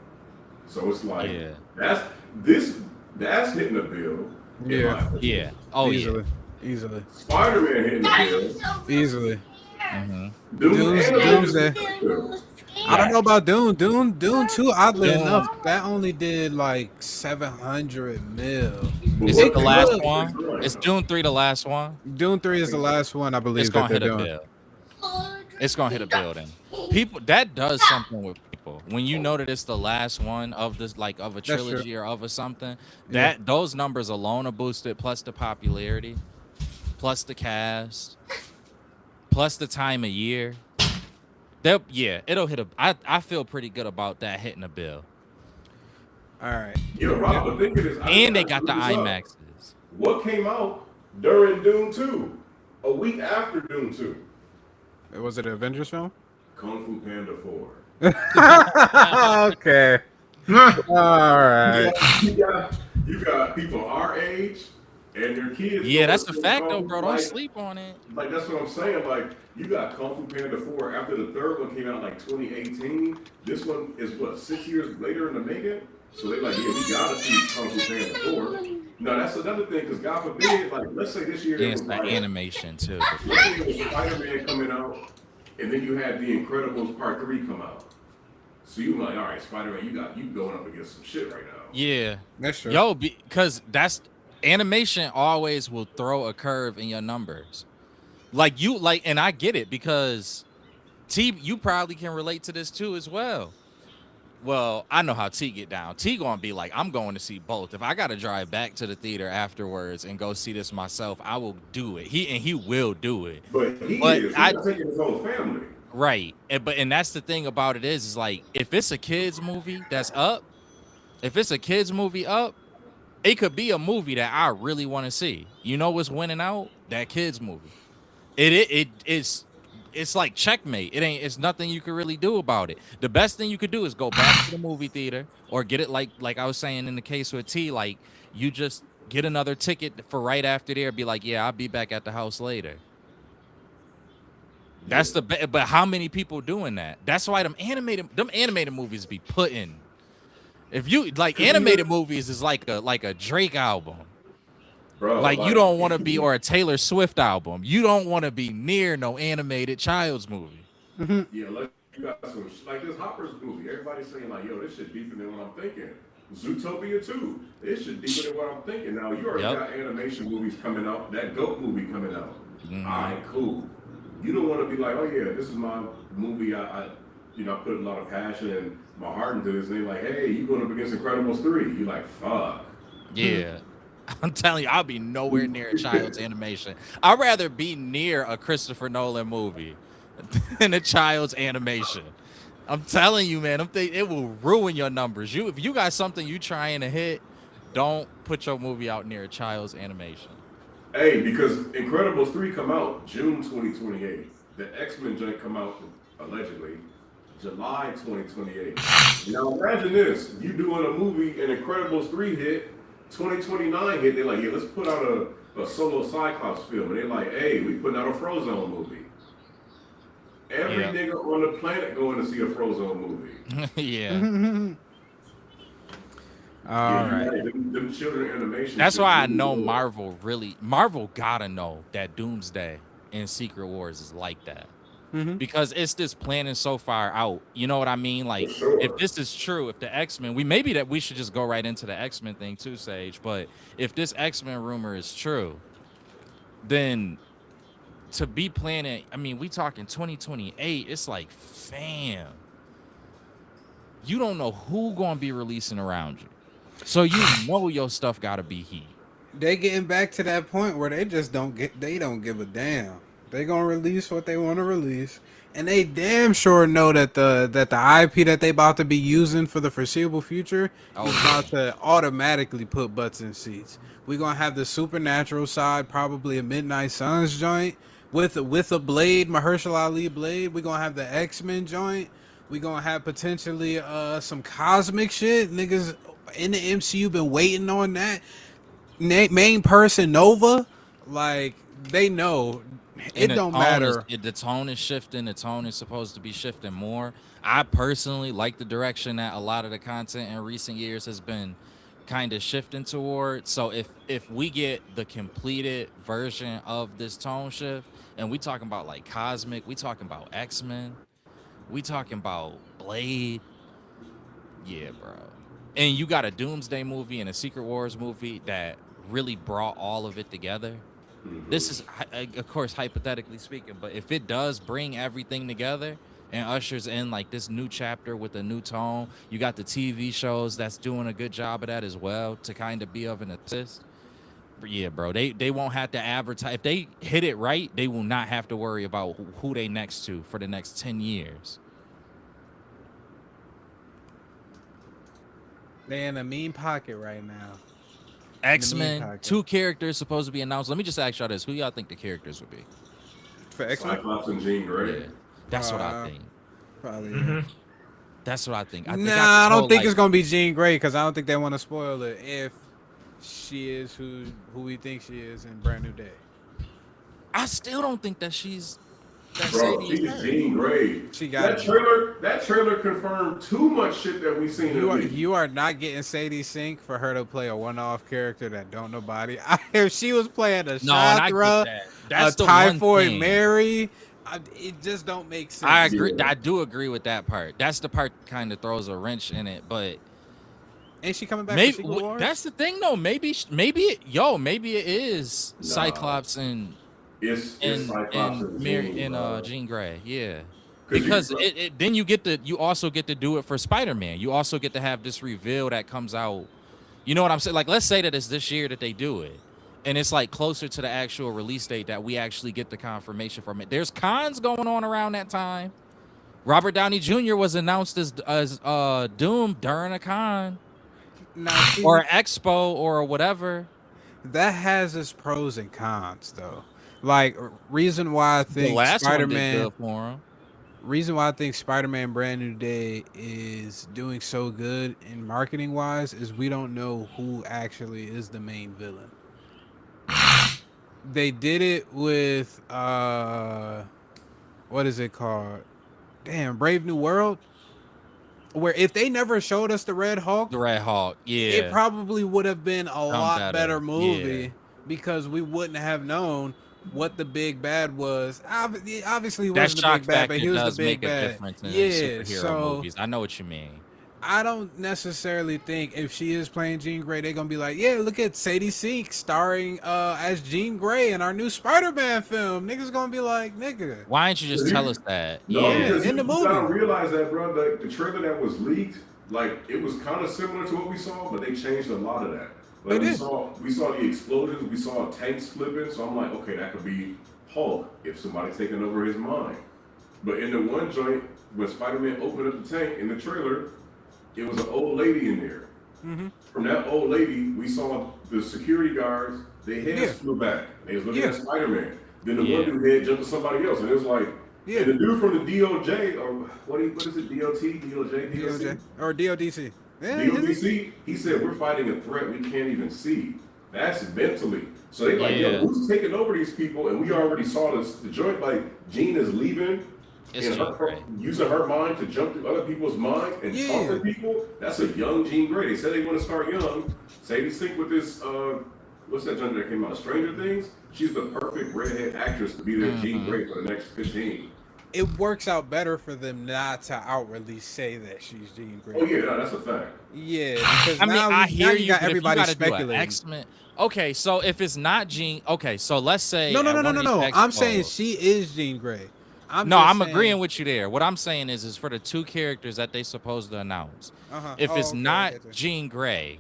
So it's like that's hitting the bill. Yeah. Oh, Easily. Spider-Man hitting the bill. Easily. Doomsday. I don't know about Dune. Dune 2, oddly enough, that only did like 700 mil. Is it the last one? Is Dune 3 the last one? Dune 3 is the last one, I believe. It's gonna hit a bill. It's gonna hit a bill then. People, that does something with people. When you know that it's the last one of this, like of a trilogy or of a something, that those numbers alone are boosted, plus the popularity, plus the cast, plus the time of year. It'll hit a. I feel pretty good about that hitting a bill. All right. Yeah, Rob, but think of this. And they got the IMAXs. What came out during Dune 2? A week after Dune 2. Was it an Avengers film? Kung Fu Panda 4. Okay. All right. You got people our age and their kids. Yeah, that's the fact though, bro. Don't sleep on it. Like, that's what I'm saying. Like, you got Kung Fu Panda 4 after the third one came out like 2018. This one is what, 6 years later in the making? So they're like, yeah, we gotta see Kung Fu Panda 4. No, that's another thing, because God forbid, like, let's say this year. Yeah, it's the animation too. Let's say it was Spider-Man coming out, and then you had The Incredibles Part 3 come out. So you like, all right, Spider-Man, you going up against some shit right now. Yeah, that's true. Yo, because that's animation always will throw a curve in your numbers. And I get it, because T, you probably can relate to this too as well. Well, I know how T get down. T gonna be like, I'm going to see both. If I gotta drive back to the theater afterwards and go see this myself, I will do it. He will do it. But he's taking his whole family. Right. And that's the thing about it is like, if it's a kids movie that's up, it could be a movie that I really want to see. You know what's winning out? That kids movie. It's like checkmate. It's nothing you can really do about it. The best thing you could do is go back to the movie theater or get it like I was saying in the case with T, like you just get another ticket for right after there, be like, yeah, I'll be back at the house later. That's but how many people doing that? That's why them animated movies be putting. If you like animated movies is like a Drake album. Bro, like you don't want to be, or a Taylor Swift album. You don't want to be near no animated child's movie. Yeah, like you got some like this Hoppers movie. Everybody's saying like, yo, this shit deeper than what I'm thinking. Zootopia 2, this shit deeper than what I'm thinking. Now you already got animation movies coming out. That Goat movie coming out. All right, cool. You don't want to be like, oh yeah, this is my movie. I put a lot of passion and my heart into this. And they're like, hey, you going up against Incredibles 3? You like, fuck. Yeah. I'm telling you, I'll be nowhere near a child's animation. I'd rather be near a Christopher Nolan movie than a child's animation. I'm telling you, man, it will ruin your numbers. If you got something you trying to hit, don't put your movie out near a child's animation. Hey, because Incredibles 3 come out June 2028. The X-Men joint come out, allegedly, July 2028. Now imagine this, you doing a movie and Incredibles 3 hit, 2029 hit, they're like, yeah, let's put out a solo Cyclops film. And they're like, hey, we putting out a Frozone movie. Every nigga on the planet going to see a Frozone movie. Yeah. All right. Them children animation. That's why I know Marvel gotta know that Doomsday in Secret Wars is like that. Because it's this planning so far out. You know what I mean? Like, if this is true, if the X-Men, we should just go right into the X-Men thing too, Sage. But if this X-Men rumor is true, then to be planning, I mean, we talking 2028. It's like, fam, you don't know who gonna be releasing around you, so you know your stuff gotta be heat. They getting back to that point where they just don't give a damn. They gonna release what they want to release, and they damn sure know that the IP that they about to be using for the foreseeable future is about to automatically put butts in seats. We gonna have the supernatural side, probably a Midnight Suns joint with a Blade, Mahershala Ali Blade. We gonna have the X-Men joint. We gonna have potentially some cosmic shit. Niggas in the MCU been waiting on that. Main person Nova, like they know. It don't matter. The tone is shifting. The tone is supposed to be shifting more. I personally like the direction that a lot of the content in recent years has been kind of shifting toward. So if we get the completed version of this tone shift, and we talking about like cosmic, we talking about X-Men, we talking about Blade, yeah, bro. And you got a Doomsday movie and a Secret Wars movie that really brought all of it together. This is, of course, hypothetically speaking, but if it does bring everything together and ushers in like this new chapter with a new tone, you got the TV shows that's doing a good job of that as well to kind of be of an assist. But yeah, bro, they won't have to advertise. If they hit it right, they will not have to worry about who they next to for the next 10 years. They in a mean pocket right now. X-Men, 2 characters supposed to be announced. Let me just ask y'all this: who y'all think the characters would be for X-Men? Cyclops and Jean Grey. Yeah, that's what I think. Probably. That's what I think. I don't think it's gonna be Jean Grey because I don't think they want to spoil it. If she is who we think she is in Brand New Day, I still don't think that she's. Bro, she's Jean Grey. She got that trailer confirmed too much shit that we seen. You are not getting Sadie Sink for her to play a one-off character that don't nobody. If she was playing a Chandra, a Typhoid Mary, it just don't make sense. I agree. I do agree with that part. That's the part that kind of throws a wrench in it. But ain't she coming back? Maybe that's the thing, though. Maybe it is Cyclops and. It's Cyclops and Jean Grey, yeah. Because then you also get to do it for Spider-Man. You also get to have this reveal that comes out. You know what I'm saying? Like, let's say that it's this year that they do it, and it's like closer to the actual release date that we actually get the confirmation from it. There's cons going on around that time. Robert Downey Jr. was announced as Doom during a con, or an expo or whatever. That has its pros and cons, though. Like, reason why I think Spider-Man Brand New Day is doing so good in marketing wise is we don't know who actually is the main villain. They did it with what is it called? Damn, Brave New World. Where if they never showed us the Red Hulk, yeah, it probably would have been a lot better movie because we wouldn't have known what the big bad was. Obviously, that wasn't the big bad, but he was the big bad. Superhero movies. I know what you mean. I don't necessarily think if she is playing Jean Grey, they're gonna be like, yeah, look at Sadie Sink starring as Jean Grey in our new Spider-Man film. Niggas gonna be like, nigga, why didn't you just tell us that? No, in the movie. You gotta realize that, bro. The trailer that was leaked, like it was kind of similar to what we saw, but they changed a lot of that. Like we saw the explosions, we saw tanks flipping, so I'm like, okay, that could be Hulk if somebody taking over his mind. But in the one joint, when Spider-Man opened up the tank in the trailer, it was an old lady in there. Mm-hmm. From that old lady, we saw the security guards, their heads flew back. They was looking at Spider-Man. Then the one dude head jumped to somebody else, and it was like, and the dude from the DOJ, or what is it, DOT, DOJ, DOC? or DODC. DODC, he said we're fighting a threat we can't even see. That's mentally. So they like, yo, who's taking over these people? And we already saw this. The joint, like, Jean is leaving and using her mind to jump through other people's minds and talk to people. That's a young Jean Grey. They said they want to start young. Sadie Sink with this, what's that genre that came out? Stranger Things? She's the perfect redhead actress to be their Jean Grey for the next 15. It works out better for them not to outwardly say that she's Jean Grey. Oh yeah, that's a fact. Yeah, because I hear you. Got everybody speculating. X-Men. Okay, so if it's not Jean, okay, so let's say no. I'm saying she is Jean Grey. I'm agreeing with you there. What I'm saying is for the two characters that they supposed to announce. If it's not Jean Grey,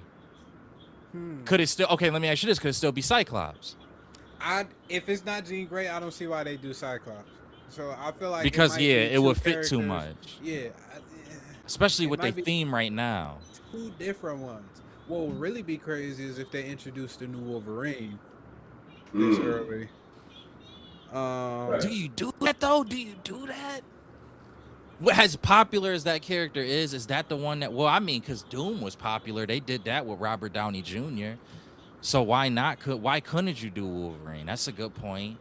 could it still? Okay, let me ask you this: could it still be Cyclops? If it's not Jean Grey, I don't see why they do Cyclops. So I feel like because it would fit too much. Yeah, especially with their theme right now. Two different ones. What would really be crazy is if they introduced the new Wolverine this early. Do you do that though? Do you do that? As popular as that character is that the one that? Well, I mean, because Doom was popular. They did that with Robert Downey Jr. So why not? Why couldn't you do Wolverine? That's a good point.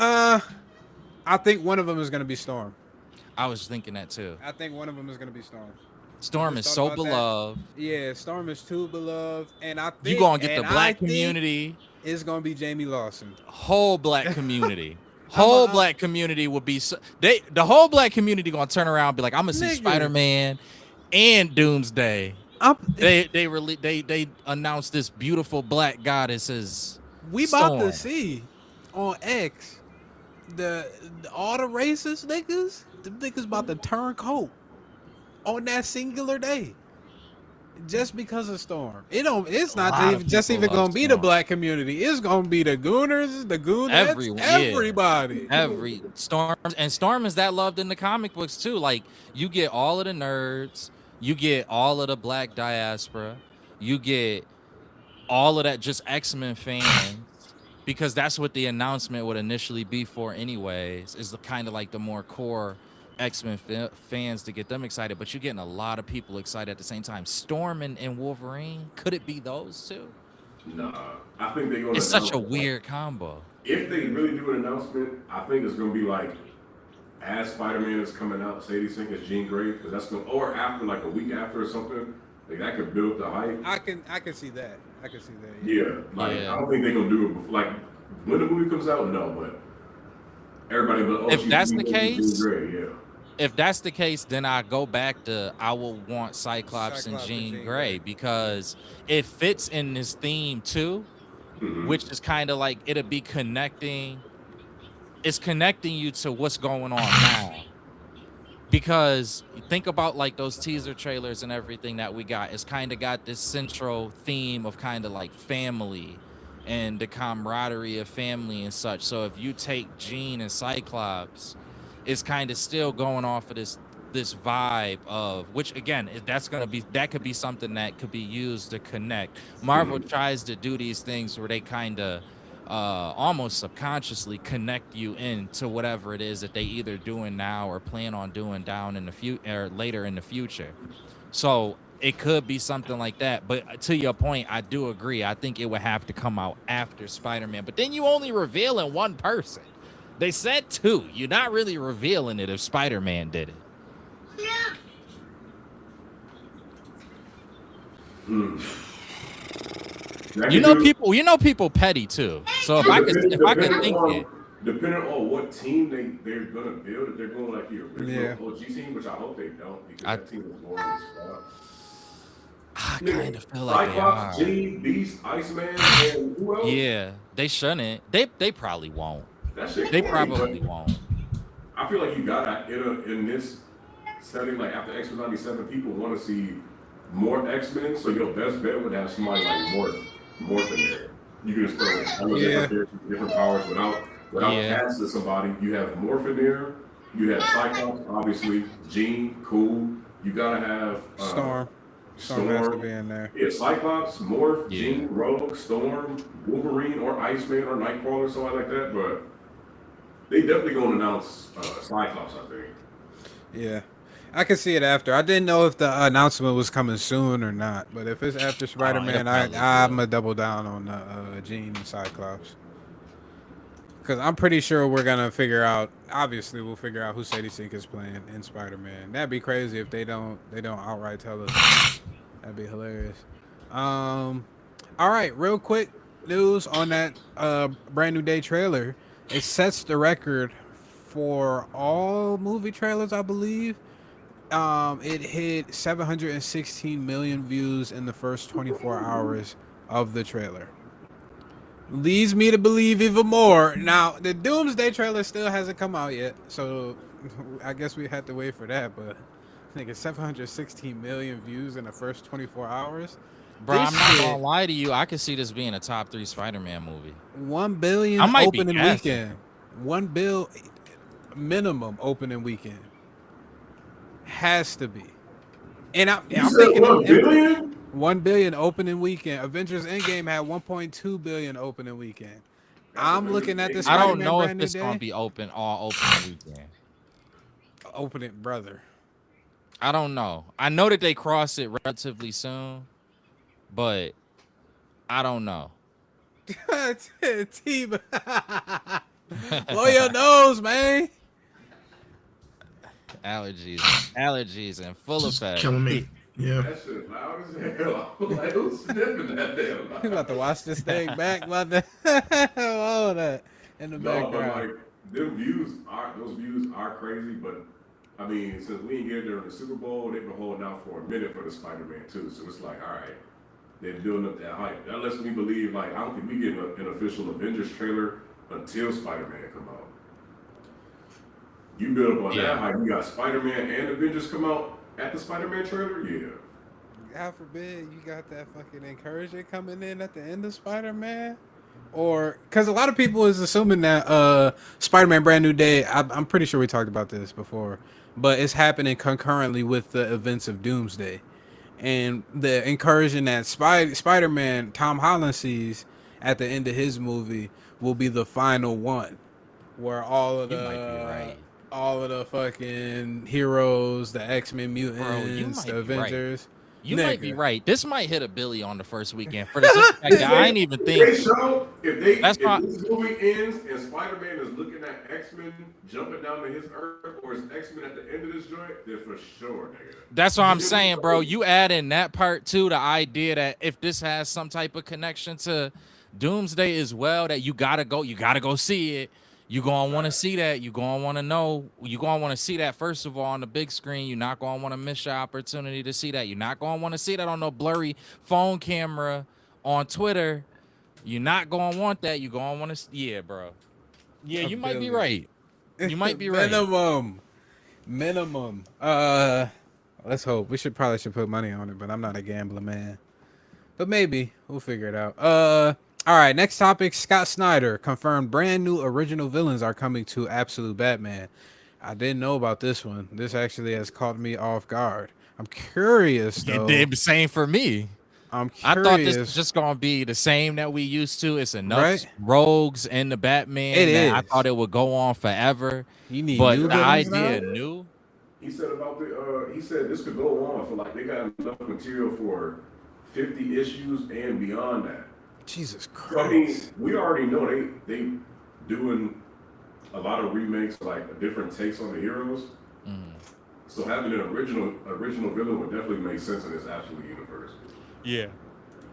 I think one of them is going to be Storm. I was thinking that too. I think one of them is going to be Storm. Storm is so beloved. Yeah, Storm is too beloved, and I think you gonna get the black community. It's gonna be Jamie Lawson. Whole black community. Black community will be the whole black community gonna turn around and be like, I'm gonna see Spider-Man and Doomsday. They announced this beautiful black goddess as we Storm. About to see on X all the racist niggas. The niggas about to turn coat on that singular day. Just because of Storm. It's not even gonna be the black community. It's gonna be the Gooners, the Goonettes, everybody. Every Storm is that loved in the comic books too. Like you get all of the nerds, you get all of the black diaspora, you get all of that just X-Men fans, because that's what the announcement would initially be for anyways, is the kind of like the more core X-Men fans to get them excited, but you're getting a lot of people excited at the same time. Storm and Wolverine, could it be those two? Nah, I think they're gonna. It's such a weird combo. If they really do an announcement, I think it's gonna be like as Spider-Man is coming out, Sadie Sink as Jean Grey, because that's gonna, or after like a week after or something, like that could build the hype. I can see that. Yeah, I don't think they're gonna do it before, like when the movie comes out. No, but everybody. But if that's the case, Jean Grey, if that's the case, then I go back to I will want Cyclops and Jean Grey, because it fits in this theme too, which is kind of like it'll be connecting. It's connecting you to what's going on now. Because think about like those teaser trailers and everything that we got. It's kind of got this central theme of kind of like family and the camaraderie of family and such. So if you take Jean and Cyclops, it's kind of still going off of this vibe of, which again, that could be something that could be used to connect. Marvel tries to do these things where they kind of almost subconsciously connect you into whatever it is that they either doing now or plan on doing down in the future or later in the future. So it could be something like that. But to your point, I do agree. I think it would have to come out after Spider-Man. But then you only revealing one person. They said two. You're not really revealing it if Spider-Man did it. You know people petty too. So if I could think it, depending on what team they're gonna build, if they're going like the original OG team, which I hope they don't, because that team is boring as fuck. I kind of feel like Cyclops, Jean, Beast, Iceman, and who else? Yeah, they shouldn't. They probably won't. They probably won't. I feel like you gotta in this setting, like after X-Men 97, people want to see more X-Men. So your best bet would have somebody like Morph in there. You can just throw different powers without casting somebody. You have Morph in there. You have Cyclops, obviously. Jean, cool. You gotta have Storm. Storm has to be in there. Yeah, Cyclops, Morph, Jean, Rogue, Storm, Wolverine, or Iceman, or Nightcrawler, or something like that. But they definitely gonna announce Cyclops, I think. Yeah, I can see it after. I didn't know if the announcement was coming soon or not, but if it's after Spider-Man, I'm gonna double down on the Jean and Cyclops. Because I'm pretty sure we're gonna figure out. Obviously, we'll figure out who Sadie Sink is playing in Spider-Man. That'd be crazy if they don't outright tell us. That'd be hilarious. All right, real quick news on that brand new day trailer. It sets the record for all movie trailers, I believe. It hit 716 million views in the first 24 hours of the trailer. Leads me to believe even more. Now, the Doomsday trailer still hasn't come out yet, so I guess we have to wait for that. But I think it's 716 million views in the first 24 hours. Bro, I'm not gonna lie to you. I could see this being a top 3 Spider-Man movie. 1 billion opening weekend. 1 bill minimum opening weekend. Has to be. And I'm thinking 1 billion? 1 billion opening weekend. Avengers Endgame had 1.2 billion opening weekend. I'm looking at this. I don't know if it's gonna be opening weekend. Opening, brother. I don't know. I know that they cross it relatively soon, but I don't know. Team, blow your nose, man. Allergies, and full effect. Killing me. Yeah. That shit loud as hell. I was like, who's sniffing that damn loud? You about to watch this thing back, mother. All of that in the background. But like, those views are crazy, but I mean, since we didn't get there in the Super Bowl, they've been holding out for a minute for the Spider-Man 2. So it's like, all right, they're building up that hype. That lets me believe, like, I don't think we get an official Avengers trailer until Spider-Man come out. You build up on that hype. You got Spider-Man and Avengers come out at the Spider-Man trailer? Yeah. God forbid you got that fucking encouragement coming in at the end of Spider-Man. Or, because a lot of people is assuming that Spider-Man Brand New Day, I'm pretty sure we talked about this before, but it's happening concurrently with the events of Doomsday. And the incursion that Spider-Man, Tom Holland sees at the end of his movie will be the final one. Where all of all of the fucking heroes, the X-Men mutants, the Avengers. You might be right. This might hit $1 billion on the first weekend. For the simple fact that I ain't even think. If this movie ends and Spider-Man is looking at X-Men jumping down to his Earth, or is X-Men at the end of this joint, then for sure, nigga. That's what I'm saying, bro. You add in that part too, the idea that if this has some type of connection to Doomsday as well, that you gotta go see it. You're going to want to see that. You're going to want to know. You're going to want to see that, first of all, on the big screen. You're not going to want to miss your opportunity to see that. You're not going to want to see that on no blurry phone camera on Twitter. You're not going to want that. You're going to want to. Yeah, bro. Yeah, you might be right. You might be right. Minimum. Let's hope. We should put money on it, but I'm not a gambler, man. But maybe. We'll figure it out. All right, next topic. Scott Snyder confirmed brand new original villains are coming to Absolute Batman. I didn't know about this one. This actually has caught me off guard. I'm curious, though. It did the same for me. I'm curious. I thought this was just going to be the same that we used to. It's enough rogues in the Batman. It is. I thought it would go on forever. You need but new the idea new. He said he said this could go on for like, they got enough material for 50 issues and beyond that. Jesus Christ. So, I mean, we already know they doing a lot of remakes, like different takes on the heroes. Mm. So having an original villain would definitely make sense in this Absolute universe. Yeah.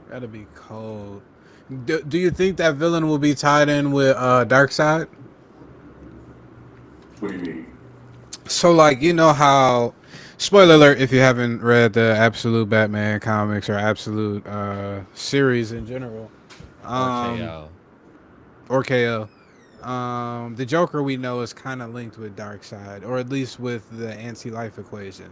That'd be cold. Do you think that villain will be tied in with Darkseid? What do you mean? So, like, you know how... Spoiler alert if you haven't read the Absolute Batman comics or Absolute series in general. Or KO. The Joker we know is kind of linked with Darkseid, or at least with the anti-life equation.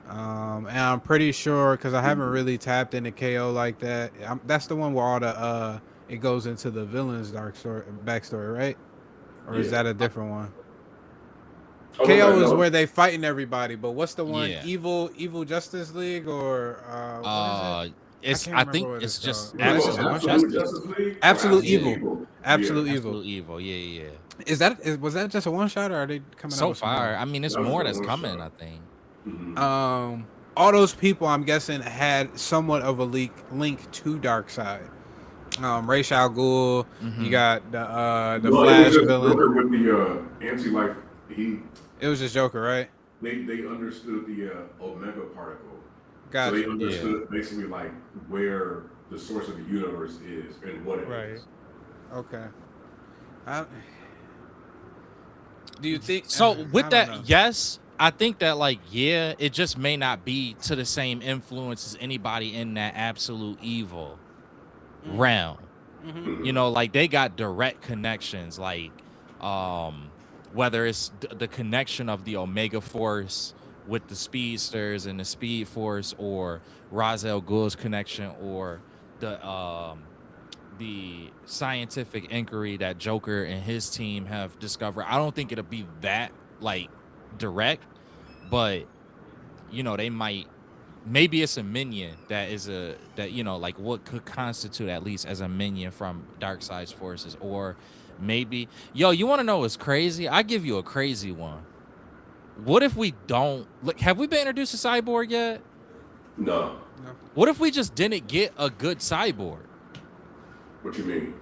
And I'm pretty sure, because I haven't really tapped into KO like that. That's the one where all the it goes into the villain's backstory, right? Or is that a different one? KO is where they fighting everybody, but what's the one? Yeah. Evil Justice League, or what is it? I think it's just Absolute Evil. Absolute Evil. Yeah. Was that just a one shot, or are they coming so out far? I mean, it's more that's coming. I think. All those people, I'm guessing, had somewhat of a link to Darkseid. Ra's al Ghul, you got the Flash it was just villain. Joker with the anti-life. It was just Joker, right? They understood the Omega particle. Gotcha. So they understood basically like where the source of the universe is and what it is. Okay. Do you think so? With that, yes, I think that like it just may not be to the same influence as anybody in that absolute evil realm. You know, like they got direct connections, like whether it's the connection of the Omega Force with the Speedsters and the Speed Force, or Ra's al Ghul's connection, or the scientific inquiry that Joker and his team have discovered. I don't think it'll be that like direct, but you know, they might. Maybe it's a minion that you know, like what could constitute at least as a minion from Darkseid's forces, or maybe you want to know what's crazy? I give you a crazy one. What if we don't look? Have we been introduced to Cyborg yet? No. What if we just didn't get a good Cyborg? What you mean?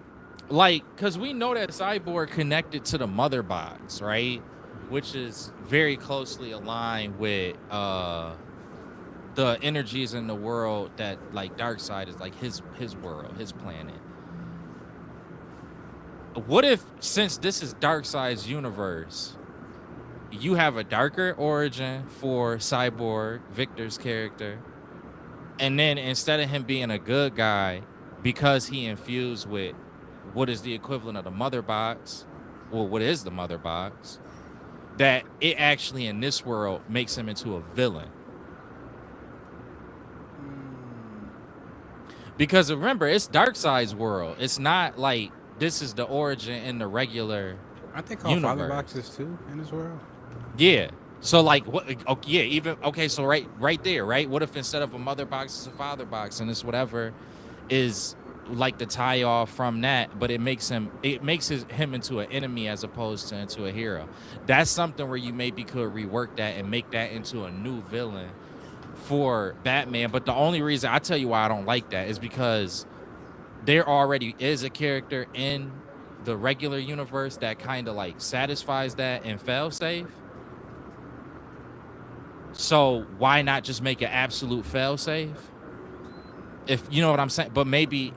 Like, because we know that Cyborg connected to the Mother Box, right? Which is very closely aligned with the energies in the world that like Darkseid is like his world, his planet. What if, since this is Darkseid's universe, you have a darker origin for Cyborg, Victor's character, and then instead of him being a good guy, because he infused with what is the equivalent of the Mother Box, or what is the Mother Box, that it actually in this world makes him into a villain. Because remember, it's Darkseid's world. It's not like this is the origin in the regular. I think all Father Boxes too in this world. Yeah. So like what? Okay, yeah. Even okay. So right there, right. What if instead of a Mother Box, it's a Father Box, and it's whatever is like the tie off from that, but it makes him into an enemy as opposed to into a hero. That's something where you maybe could rework that and make that into a new villain for Batman. But the only reason I tell you why I don't like that is because there already is a character in the regular universe that kind of like satisfies that and failsafe. So why not just make an absolute failsafe? If you know what I'm saying. But maybe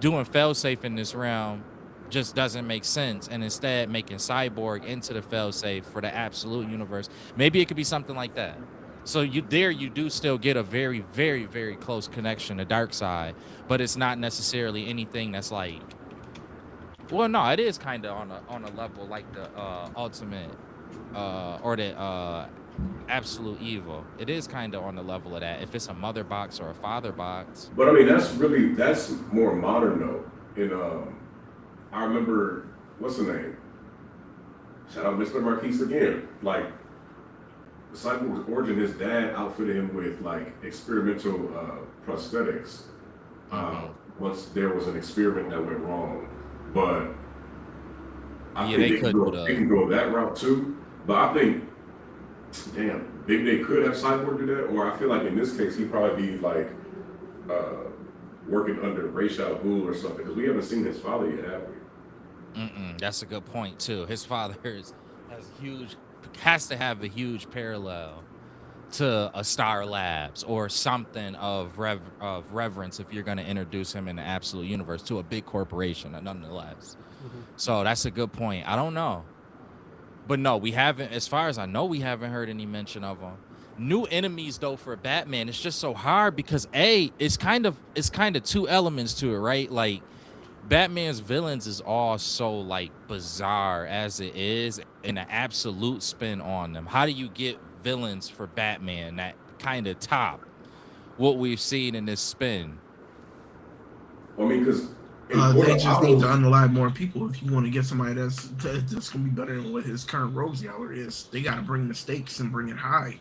doing failsafe in this realm just doesn't make sense, and instead making Cyborg into the failsafe for the absolute universe. Maybe it could be something like that. So you do still get a very, very, very close connection to Darkseid, but it's not necessarily anything that's like. Well, no, it is kind of on a level like the ultimate or the absolute evil. It is kind of on the level of that. If it's a Mother Box or a Father Box. But I mean, that's more modern though. And I remember, what's the name? Shout out Mr. Marquise again. Like, Cyborg's origin, his dad outfitted him with like experimental prosthetics. Once there was an experiment that went wrong, but I think they can go that route too. But I think, damn, maybe they could have Cyborg do that, or I feel like in this case he'd probably be like working under Ra's al Ghul or something, because we haven't seen his father yet, have we? That's a good point too. His father has to have a huge parallel to a Star Labs or something of reverence if you're going to introduce him in the absolute universe to a big corporation, nonetheless. So that's a good point. I don't know, but no, we haven't. As far as I know, we haven't heard any mention of them. New enemies though for Batman, it's just so hard because it's kind of two elements to it, right? Like, Batman's villains is all so like bizarre as it is, and an absolute spin on them. How do you get villains for Batman that kind of top what we've seen in this spin? Well, I mean, because they just need to unalive more people. If you want to get somebody that's gonna be better than what his current rogues gallery is, they got to bring the stakes and bring it high.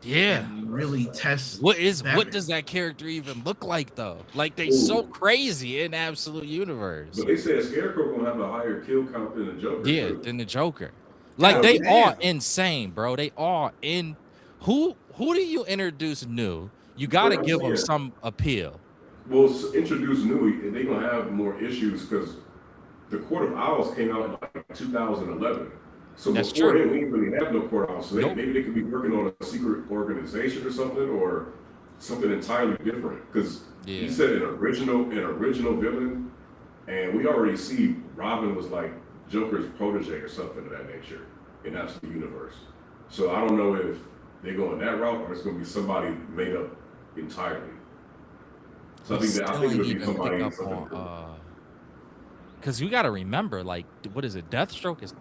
Yeah, and really test. What does that character even look like though? Like, they so crazy in absolute universe. But they said Scarecrow gonna have a higher kill count than the Joker. Yeah, than the Joker. Like, they are insane, bro. They are in. Who Who do you introduce new? You got to give them some appeal. Well, introduce new, they're gonna have more issues because the Court of Owls came out in like 2011. So That's before true. then, we didn't really have no Court of Owls. So maybe they could be working on a secret organization or something entirely different. Because he said an original villain, and we already see Robin was like Joker's protege or something of that nature in Absolute Universe. So I don't know if they go in that route or it's going to be somebody made up entirely. So I think it would be somebody. Because you got to remember, like, what is it? Deathstroke is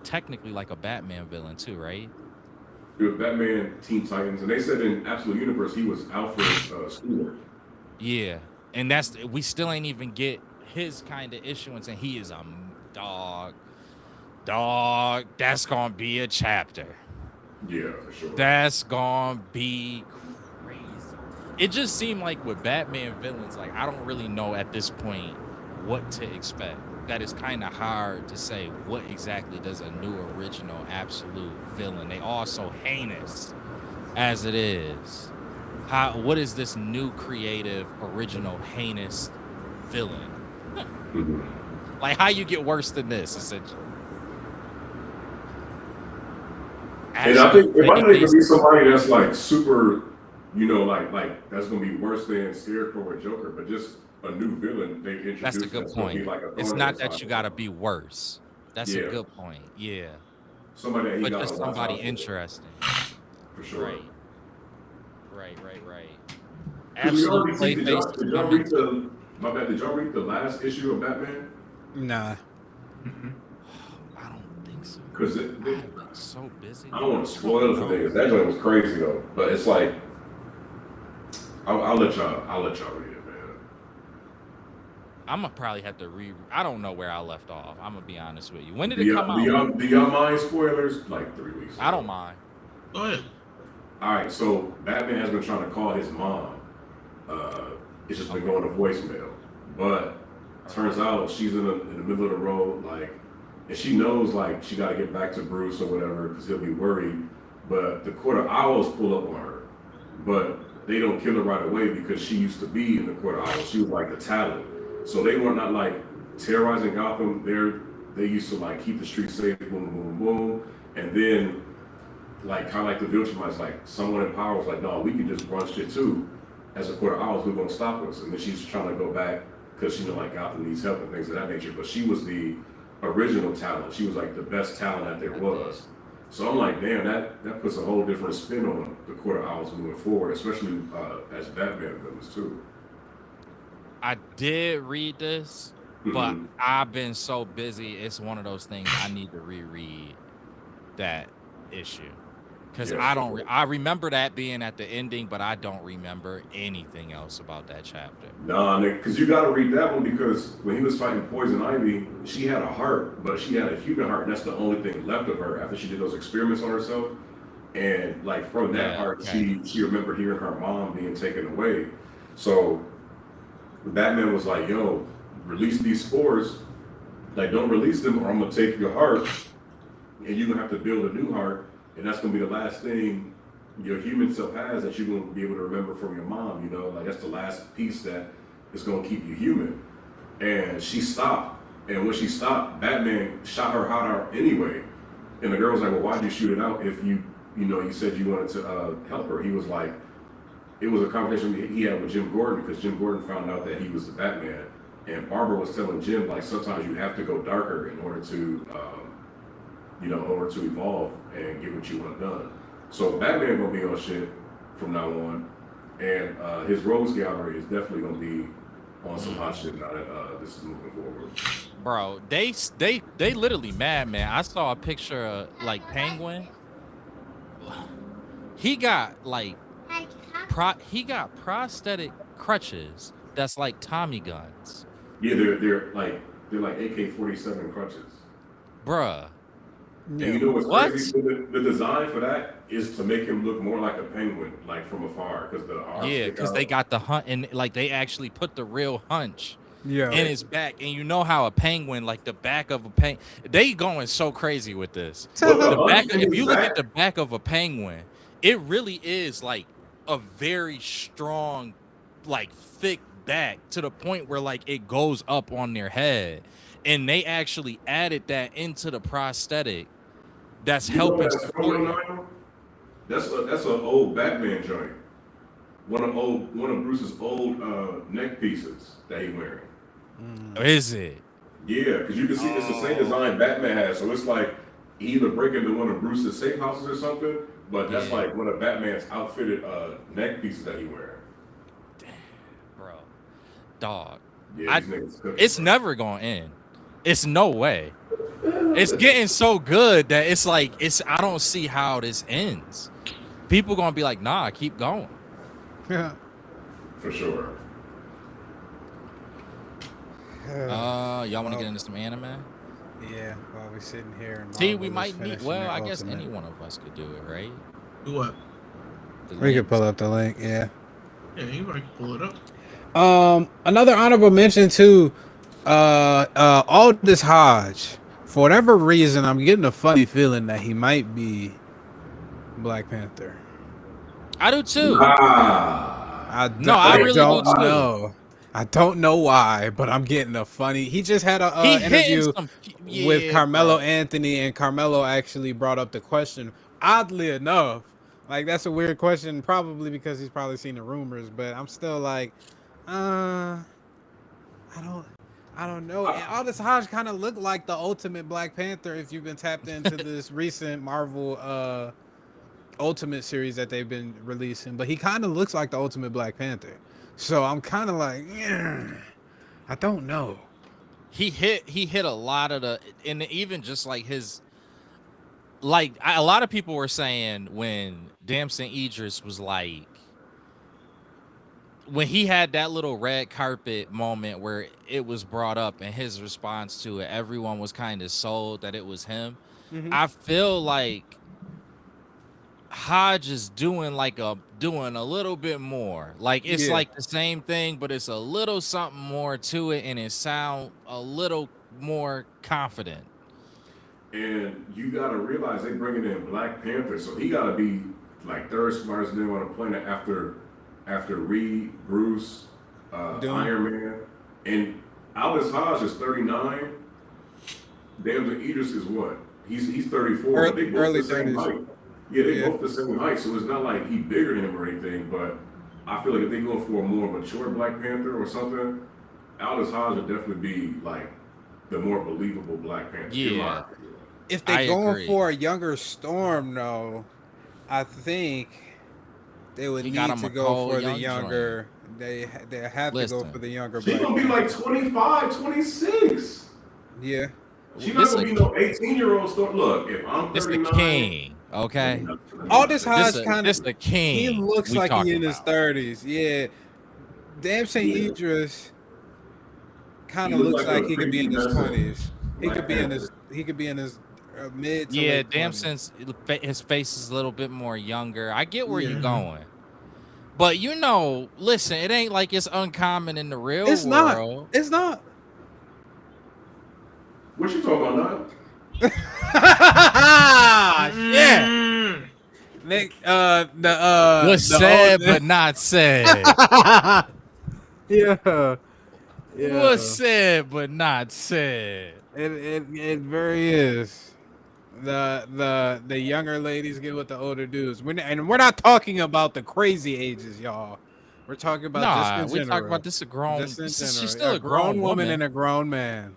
technically like a Batman villain too, right? It was Batman, Teen Titans, and they said in Absolute Universe he was Alfred Stewart. Yeah, and we still ain't even get his kind of issuance, and he is a dog. That's gonna be a chapter. Yeah, for sure. That's gonna be crazy. It just seemed like with Batman villains, like I don't really know at this point what to expect. That is kind of hard to say what exactly does a new original absolute villain. They all so heinous as it is. What is this new creative original heinous villain? Like how you get worse than this essentially. And I think it might even be somebody that's like super, like that's gonna be worse than Scarecrow or Joker, but just a new villain they introduced. That's a good point. Like it's not that you gotta be worse. That's a good point. Yeah. Somebody that just somebody interesting. For sure. Right. Absolutely. Did y'all read the last issue of Batman? Nah. I don't think so. Because I've been so busy. I don't want to spoil it for niggas. That joint was crazy though. But it's like I'll let y'all read it, man. I'm gonna probably have to I don't know where I left off. I'm gonna be honest with you. When did it come out? Do y'all mind spoilers? Like 3 weeks ago. I don't mind. Go ahead. All right, so Batman has been trying to call his mom. It's just been going to voicemail. But turns out she's in the middle of the road, like, and she knows like she got to get back to Bruce or whatever because he'll be worried. But the Court of Owls pull up on her, but they don't kill her right away because she used to be in the Court of Owls. She was like the talent, so they were not like terrorizing Gotham. They used to like keep the streets safe, boom, boom, boom, and then like kind of like the Viltrumites, like someone in power was like, no, we can just run shit too. As a Court of Owls, who's gonna stop us? And then she's trying to go back because she know like Gotham needs help and things of that nature. But she was the original talent. She was like the best talent that there was. So I'm like, damn, that puts a whole different spin on the Court of Owls moving forward, especially as Batman villains too. I did read this, but I've been so busy. It's one of those things I need to reread that issue. Because I remember that being at the ending, but I don't remember anything else about that chapter. Nah, because you got to read that one because when he was fighting Poison Ivy, she had a heart, but she had a human heart, and that's the only thing left of her after she did those experiments on herself. And like from that heart, she remembered hearing her mom being taken away. So Batman was like, "Yo, release these spores. Like, don't release them, or I'm gonna take your heart, and you're gonna have to build a new heart." And that's gonna be the last thing your human self has that you're gonna be able to remember from your mom, like that's the last piece that is gonna keep you human. And she stopped. And when she stopped, Batman shot her heart out anyway. And the girl was like, well, why'd you shoot it out if you said you wanted to help her? He was like, it was a conversation he had with Jim Gordon because Jim Gordon found out that he was the Batman. And Barbara was telling Jim, like, sometimes you have to go darker in order to evolve and get what you want done. So Batman gonna be on shit from now on, and his Rogues Gallery is definitely gonna be on some hot shit now that this is moving forward. Bro, they literally mad, man. I saw a picture of like Penguin. He got like he got prosthetic crutches that's like Tommy guns. Yeah, they're like AK-47 crutches. Bruh. Yeah. And you know what's crazy? The design for that is to make him look more like a penguin, like from afar, because the arms. Yeah, because they got the hunt, and like they actually put the real hunch in his back, and you know how a penguin, like the back of a penguin, they going so crazy with this. If you look at the back of a penguin, it really is like a very strong, like thick back to the point where like it goes up on their head, and they actually added that into the prosthetic. That's helping support it. That's an old Batman joint. One of Bruce's old neck pieces that he wearing. Is it? Yeah, because you can see it's the same design Batman has. So it's like he either break into one of Bruce's safe houses or something, but that's like one of Batman's outfitted neck pieces that he wearing. Damn, bro. Dog. Yeah, it's never gonna end. It's no way. It's getting so good that it's like I don't see how this ends. People gonna be like, nah, keep going. Yeah. For sure. Y'all want to get into some anime? Yeah, while we're sitting here. And See, we might need. Well, I guess any one of us could do it, right? Do what? We could pull up the link. Yeah. Yeah, you might pull it up. Another honorable mention too. Aldous Hodge. For whatever reason, I'm getting a funny feeling that he might be Black Panther. I do too. I really don't know. I don't know why, but I'm getting a funny. He just had a interview with Carmelo Anthony, and Carmelo actually brought up the question. Oddly enough, like that's a weird question, probably because he's probably seen the rumors, but I'm still like, I don't know. And Aldous Hodge kind of looked like the ultimate Black Panther if you've been tapped into this recent Marvel Ultimate series that they've been releasing, but he kind of looks like the ultimate Black Panther. So I'm kind of like, I don't know. He hit a lot of the, and even just like his, like a lot of people were saying when Damson Idris was like, when he had that little red carpet moment where it was brought up and his response to it, everyone was kind of sold that it was him. Mm-hmm. I feel like Hodge is doing a little bit more. Like it's like the same thing, but it's a little something more to it, and it sound a little more confident. And you gotta realize they bringing in Black Panther, so he gotta be like third smartest nigga on the planet after Reed, Bruce, Iron Man, and Aldous Hodge is 39. Damson Idris is what? He's 34. They both early the same 30s. height. Yeah, they both the same height, so it's not like he bigger than him or anything. But I feel like if they go for a more mature Black Panther or something, Aldous Hodge would definitely be like the more believable Black Panther. Yeah. If they're going for a younger Storm, though, I think they would need to go for the younger. They have to go for the younger. She's gonna be like 25, 26. Yeah. She's not gonna be no 18-year-old Storm. Look, if I'm 39, this the king. Okay. Aldous Hodge kind of the king. He looks like he's in his 30s. Yeah. Damson Idris kind of looks like he could be in his 20s. He could be in his mid to late 20s. Damson's his face is a little bit more younger. I get where you're going. But listen, it ain't like it's uncommon in the real world. It's not. What you talking about now? Yeah. Nick, what's said but not said. Yeah. What's said but not said. It very is. The younger ladies get with the older dudes. We're not talking about the crazy ages, y'all. We're talking about this in general. We're talking about this a grown. She's still a grown woman and a grown man.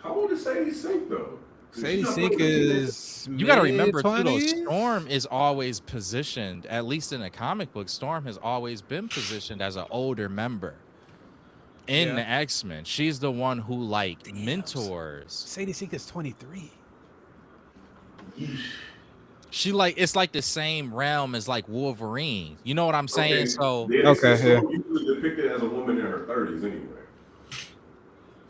How old is Sadie Sink though? Sadie Sink is. You got to remember too, though, Storm is always positioned, at least in a comic book. Storm has always been positioned as an older member in the X-Men. She's the one who mentors. Sadie Sink is 23. She it's like the same realm as like Wolverine. You know what I'm saying? So usually depicted as a woman in her 30s anyway.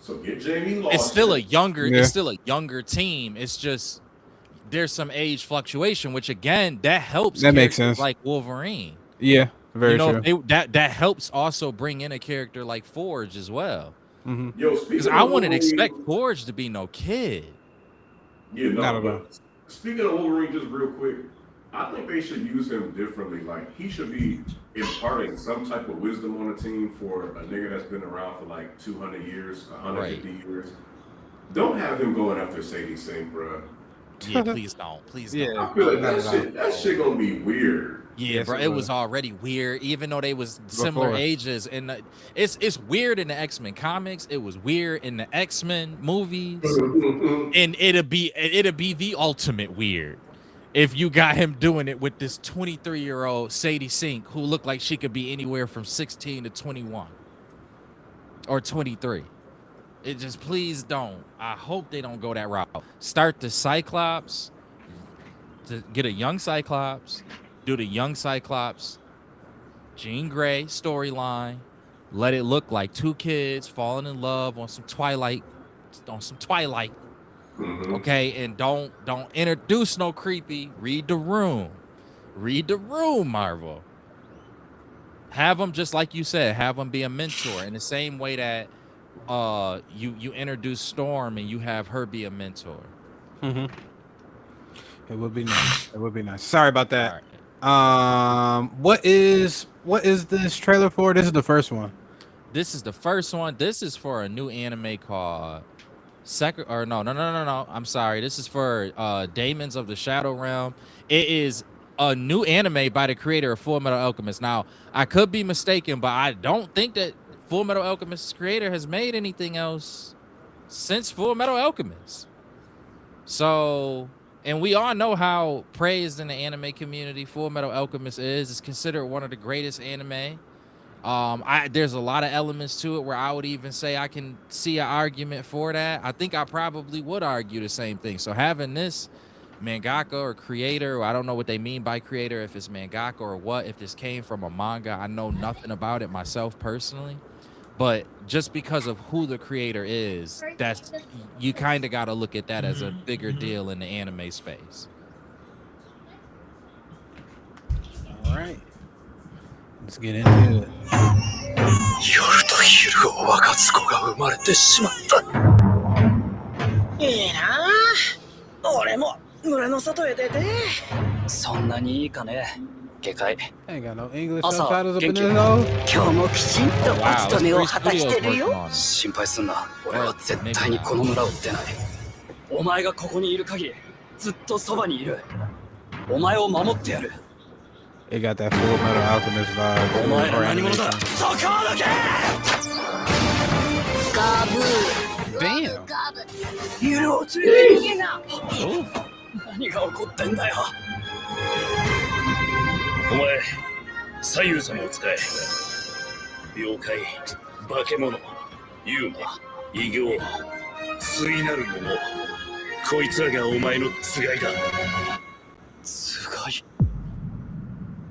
So get Jamie Lawson. It's still a younger team. It's just there's some age fluctuation, which again that helps. That makes sense. Like Wolverine. Yeah, very true. That helps also bring in a character like Forge as well. Mm-hmm. Yo, because I wouldn't expect Forge to be no kid. Yeah, no. But speaking of Wolverine, just real quick, I think they should use him differently. Like, he should be imparting some type of wisdom on the team for a nigga that's been around for like 200 years, 150 years. Don't have him going after Sadie Sink, bro. Yeah, please don't. Please don't. I feel like that shit gonna be weird. Yeah, bro, it was already weird, even though they was similar ages. And it's weird in the X-Men comics. It was weird in the X-Men movies, and it'd be the ultimate weird if you got him doing it with this 23-year-old Sadie Sink who looked like she could be anywhere from 16 to 21 or 23. It just, please don't. I hope they don't go that route. Start the Cyclops, to get a young Cyclops, do the young Cyclops, Jean Grey storyline, let it look like two kids falling in love on some Twilight, okay, and don't introduce no creepy. Read the room, Marvel. Have them, just like you said, have them be a mentor in the same way that you introduce Storm and you have her be a mentor. It would be nice. It would be nice. Sorry about that. Right. What is this trailer for? This is the first one. This is the first one. This is for a new anime called no. I'm sorry. This is for Daemons of the Shadow Realm. It is a new anime by the creator of Full Metal Alchemist. Now, I could be mistaken, but I don't think that Full Metal Alchemist's creator has made anything else since Full Metal Alchemist. So, and we all know how praised in the anime community Full Metal Alchemist is. It's considered one of the greatest anime. There's a lot of elements to it where I would even say I can see an argument for that. I think I probably would argue the same thing. So having this mangaka or creator, or I don't know what they mean by creator, if it's mangaka or what, if this came from a manga, I know nothing about it myself personally. But just because of who the creator is, that's, you kind of got to look at that as a bigger deal in the anime space. All right. Let's get into it. 夜と昼を分かつ子が生まれてしまった。いいなあ。俺も村の外へ出て。そんなにいいかね。下界。Ain't got no English subtitles up in this though. 今日もきちんとお勤めを果たしてるよ。心配すんな。俺は絶対にこの村を出ない。お前がここにいる限り、ずっとそばにいる。お前を守ってやる。It got that Full Metal Alchemist vibe. お前ら何者だ。そこを抜け。ガブー。Damn. 昼をついて逃げな。何が起こってんだよ。お前、左右様を使え。妖怪、化け物、ユーマ、異形、対なる者。こいつらがお前のつがいだ。つがい。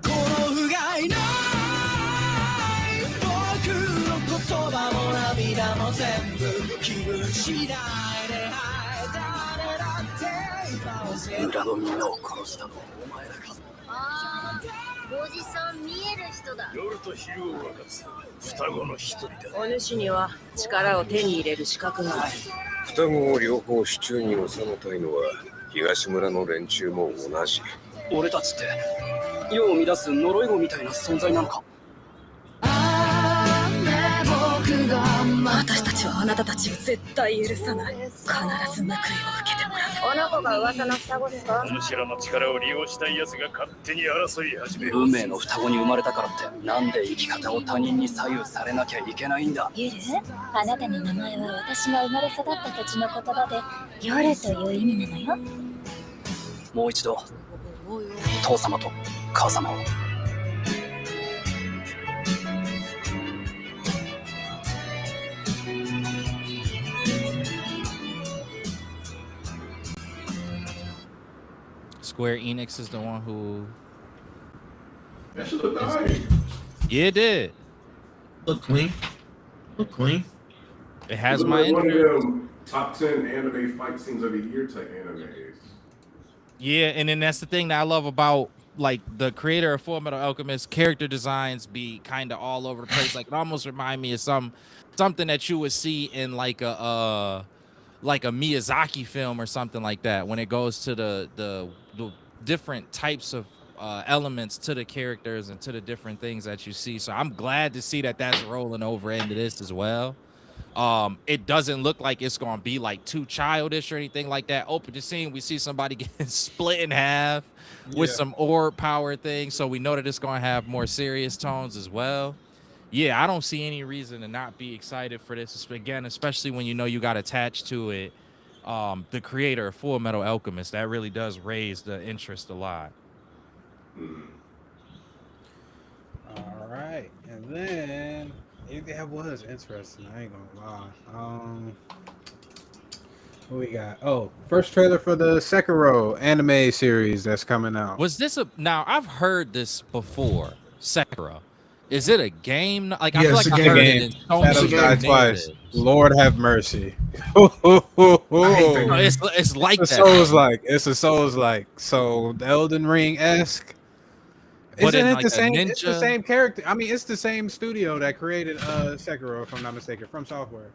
この不甲斐ない僕の言葉も涙も全部気分次第で誰だって今をせ村のみんなを殺したのお前らか。ああ、おじさん見える人だ。夜と昼を分かつ双子の一人だ。お主には力を手に入れる資格がある。双子を両方手中に収めたいのは東村の連中も同じ。俺たちって世を乱す呪い子みたいな存在なのか。私たちはあなたたちを絶対許さない。必ず報いを受けてもらう。この子が噂の双子ですか？お主らの力を利用したい奴が勝手に争い始める。運命の双子に生まれたからってなんで生き方を他人に左右されなきゃいけないんだ。ユル、あなたの名前は私が生まれ育った土地の言葉で夜という意味なのよ。もう一度父様と母様を。Square Enix is the one who. That should look nice. Yeah, it did. Look clean. Look clean. It has Look my like one of interest. them top 10 anime fight scenes of the year type animes. Yeah, and then that's the thing that I love about like the creator of Full Metal Alchemist. Character designs be kind of all over the place. Like it almost remind me of something that you would see in like a Miyazaki film or something like that. When it goes to the different types of elements to the characters and to the different things that you see. So I'm glad to see that that's rolling over into this as well. It doesn't look like it's gonna be like too childish or anything like that. Open the scene, we see somebody getting split in half with some orb power thing, so we know that it's gonna have more serious tones as well. Yeah, I don't see any reason to not be excited for this again, especially when you know you got attached to it the creator of Full Metal Alchemist. That really does raise the interest a lot. All right, and then that was interesting. I ain't gonna lie. What we got? Oh, first trailer for the Sekiro anime series that's coming out. Was this now? I've heard this before. Sekiro. Is it a game? Like I Yeah, feel like it's a I game. heard it in so Shadows many Die narratives. Twice. Lord have mercy. It's like It's a that. Souls-like. It's a Souls-like. So the Elden Ring-esque. But Isn't in it like the a same? It's the ninja- same character. I mean, it's the same studio that created Sekiro, if I'm not mistaken, From Software.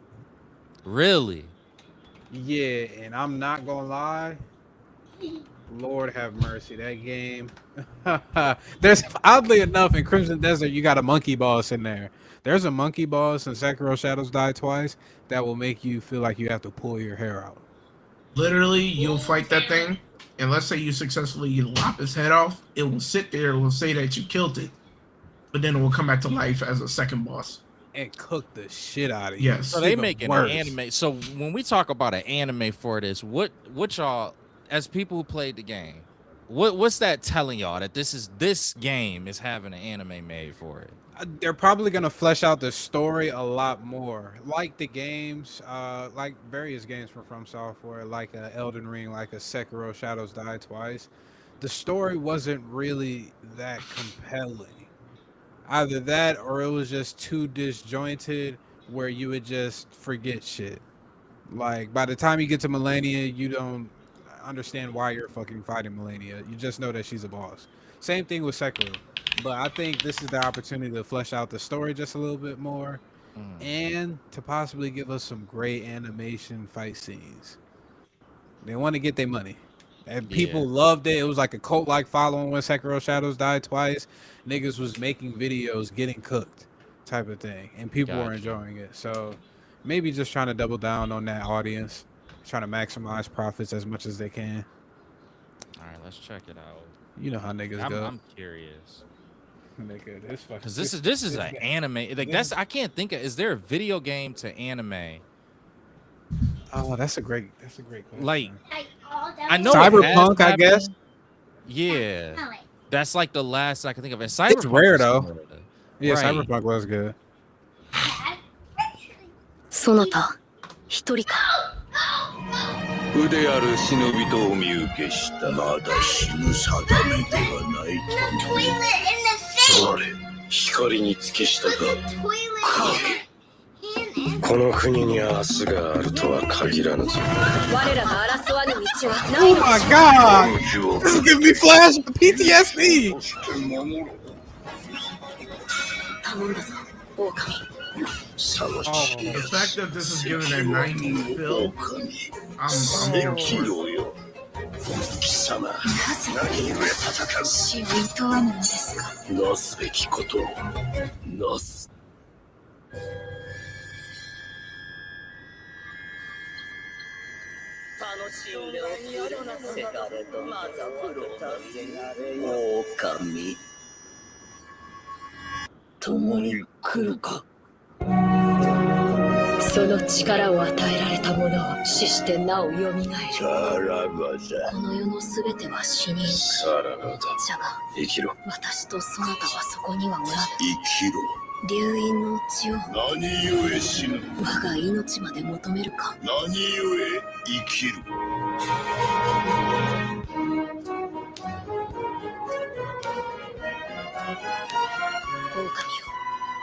Really? Yeah, and I'm not gonna lie. Lord have mercy, that game. There's oddly enough in Crimson Desert, you got a monkey boss in there. There's a monkey boss in Sekiro Shadows Die Twice that will make you feel like you have to pull your hair out. Literally, you'll fight that thing, and let's say you successfully lop its head off. It will sit there. It will say that you killed it, but then it will come back to life as a second boss. And cook the shit out of you. Yes. So they Even making worse. an anime. So when we talk about an anime for this, what y'all, as people who played the game, what's that telling y'all that this game is having an anime made for it? They're probably gonna flesh out the story a lot more, like the games, like various games from Software, like a Elden Ring, like a Sekiro Shadows Die Twice. The story wasn't really that compelling. Either that, or it was just too disjointed, where you would just forget shit. Like by the time you get to Melania, you don't understand why you're fucking fighting Melania. You just know that she's a boss. Same thing with Sekiro. But I think this is the opportunity to flesh out the story just a little bit more, and to possibly give us some great animation fight scenes. They want to get their money, and people loved it. It was like a cult-like following when Sekiro Shadows died twice. Niggas was making videos, getting cooked, type of thing, and people were enjoying it. So maybe just trying to double down on that audience, trying to maximize profits as much as they can. All right, let's check it out. You know how niggas go. I'm curious. Nigga, this fucking, Because this is an anime. Like that's I can't think of. Is there a video game to anime? Oh, that's a great question. Like I know Cyberpunk, I guess. Yeah, that's like the last I can think of. And It's Cyberpunk rare was though. good. Yeah, Right. Cyberpunk was good. そなた一人か腕ある忍びとお見受けした。まだ死ぬ定めではないと。それ、光に付けしたか。この国に明日があるとは限らぬぞ。我らが争わぬ道はない Oh の my god! This is giving me flash PTSD! 頼んだぞ狼 The fact that this is given a 90s feel, I'm here for it. 貴様、なぜ何故戦う。死を厭わぬのですかなすべきことをなす。楽しんでおくれなせがれとまだまだ助けられよ狼。共に来るか。その力を与えられた者は死してなおよみがえさるらばだ。この世のすべては死人さらばだ。じゃが生きろ。私とそなたはそこにはおらぬ生きろ。流因の血を何故死ぬ。我が命まで求めるか何故生きる。狼よ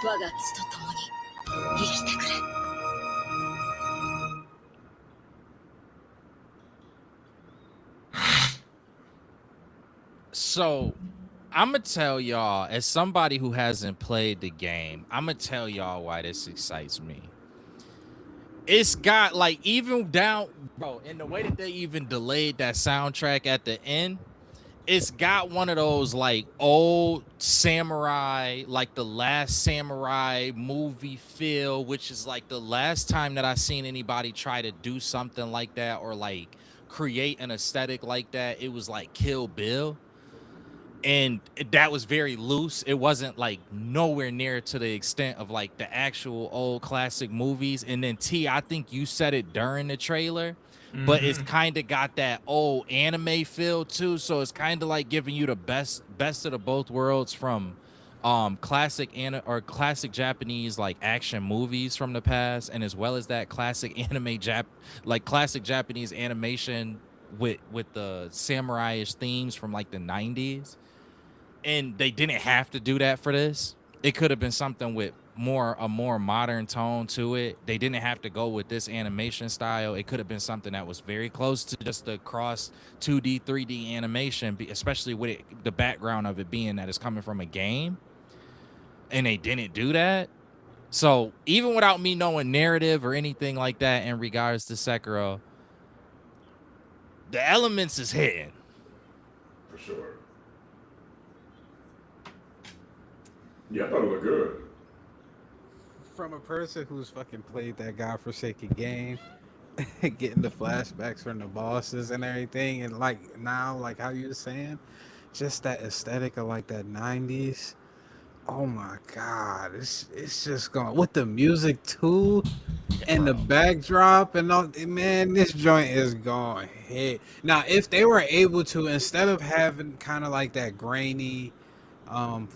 我が血と共に生きてくれ So I'm gonna tell y'all, as somebody who hasn't played the game, I'm gonna tell y'all why this excites me. It's got like even down, bro, in the way that they even delayed that soundtrack at the end, it's got one of those like old samurai, like the last samurai movie feel, which is like the last time that I seen anybody try to do something like that or like create an aesthetic like that. It was like Kill Bill. And that was very loose. It wasn't like nowhere near to the extent of like the actual old classic movies. And then I think you said it during the trailer, but it's kind of got that old anime feel too. So it's kind of like giving you the best of the both worlds from classic classic Japanese like action movies from the past, and as well as that classic classic Japanese animation with the samurai-ish themes from like the 90s. And they didn't have to do that for this. It could have been something with a more modern tone to it. They didn't have to go with this animation style. It could have been something that was very close to just the cross 2D, 3D animation, especially with the background of it being that it's coming from a game. And they didn't do that. So even without me knowing narrative or anything like that in regards to Sekiro, the elements is hitting. For sure. Yeah, I thought it looked good. From a person who's fucking played that godforsaken game, getting the flashbacks from the bosses and everything, and like now, like how you were saying, just that aesthetic of like that 90s. Oh my god, it's just going with the music too, and the backdrop and all. Man, this joint is going hit. Now, if they were able to, instead of having kind of like that grainy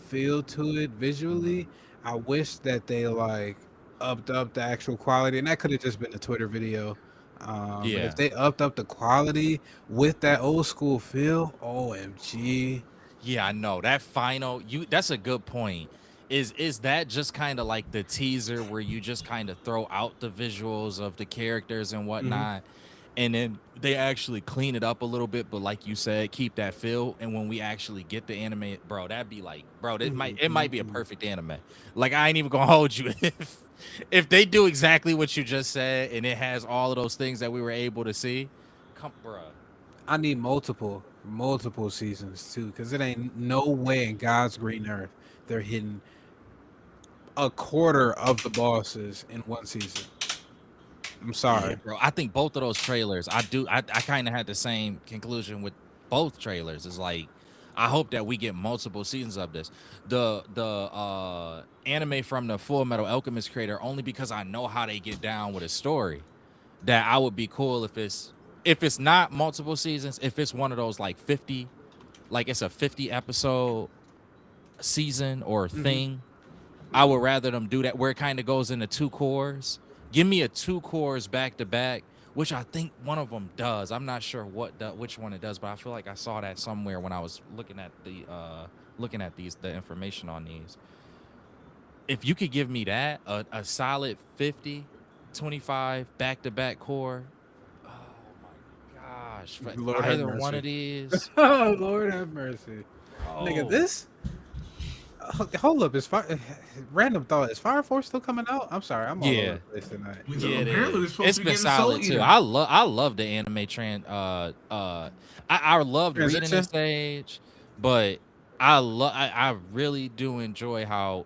feel to it visually, I wish that they like upped up the actual quality, and that could have just been a Twitter video. But if they upped up the quality with that old school feel, OMG. Yeah, I know that final. That's a good point. Is that just kind of like the teaser where you just kind of throw out the visuals of the characters and whatnot, and then they actually clean it up a little bit, but like you said, keep that feel. And when we actually get the anime, bro, that'd be like, bro, it might be a perfect anime. Like, I ain't even gonna hold you if they do exactly what you just said and it has all of those things that we were able to see. Come, bro. I need multiple seasons too, because it ain't no way in God's green earth they're hitting a quarter of the bosses in one season. I'm sorry, bro. I think both of those trailers, I kind of had the same conclusion with both trailers. Is like, I hope that we get multiple seasons of this. The anime from the Full Metal Alchemist creator, only because I know how they get down with a story. That I would be cool if it's not multiple seasons, if it's one of those like 50, like it's a 50 episode season or thing. I would rather them do that where it kind of goes into 2 cores. Give me a 2 cores back to back, which I think one of them does. I'm not sure which one it does, but I feel like I saw that somewhere when I was looking at the information on these. If you could give me that, a solid 50, 25 back to back core. Oh my gosh, for Lord either one of these. Oh, Lord have mercy. Oh. Nigga, this. Hold up, random thought. Is Fire Force still coming out? I'm sorry, I'm all over the place tonight. Yeah, it's been solid too. I love the anime trend. I loved reading this stage, but I really do enjoy how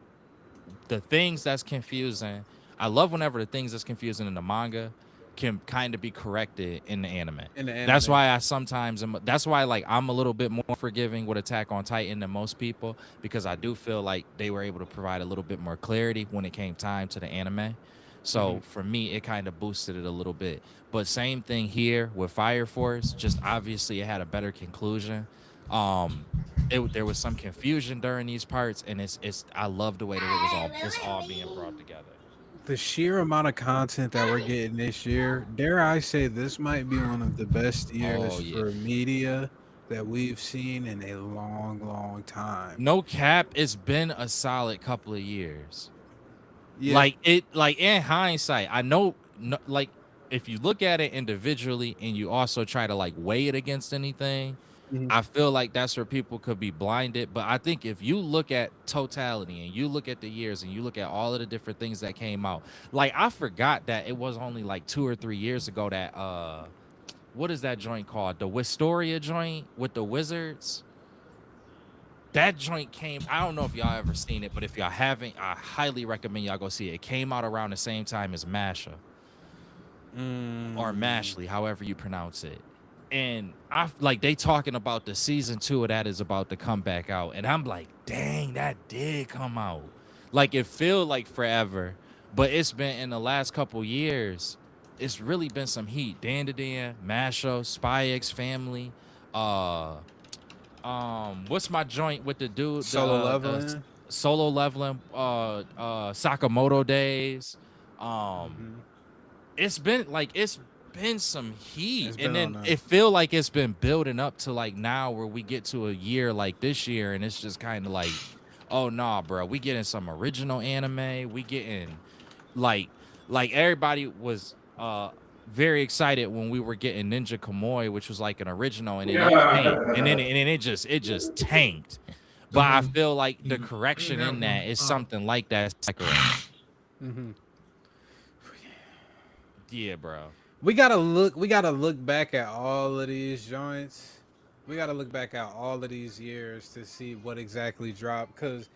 the things that's confusing. I love whenever the things that's confusing in the manga can kind of be corrected in the anime. That's why that's why like I'm a little bit more forgiving with Attack on Titan than most people, because I do feel like they were able to provide a little bit more clarity when it came time to the anime. So for me, it kind of boosted it a little bit. But same thing here with Fire Force, just obviously it had a better conclusion. There was some confusion during these parts, and I love the way that it's all being brought together. The sheer amount of content that we're getting this year, dare I say, this might be one of the best years for media that we've seen in a long time. No cap, it's been a solid couple of years. Yeah. Like in hindsight, I know, like if you look at it individually and you also try to like weigh it against anything, I feel like that's where people could be blinded. But I think if you look at totality and you look at the years and you look at all of the different things that came out, like I forgot that it was only like 2 or 3 years ago that what is that joint called? The Wistoria joint with the wizards. that joint came. I don't know if y'all ever seen it, but if y'all haven't, I highly recommend y'all go see it. It came out around the same time as Masha or Mashley, however you pronounce it. And I like they talking about the season 2 of that is about to come back out, and I'm like, dang, that did come out. Like it feel like forever, but it's been in the last couple years. It's really been some heat. Dan to Dan, Masha, Spy X Family, what's my joint with the dude? Solo Leveling. Solo Leveling, Sakamoto Days. It's been some heat, and then it feel like it's been building up to like now where we get to a year like this year, and it's just kind of like, oh nah, bro, we getting some original anime. We getting like everybody was very excited when we were getting Ninja Kamui, which was like an original, and it just tanked. But I feel like the correction in that is something like that. Yeah, bro. We gotta look back at all of these joints. We gotta look back at all of these years to see what exactly dropped. Cause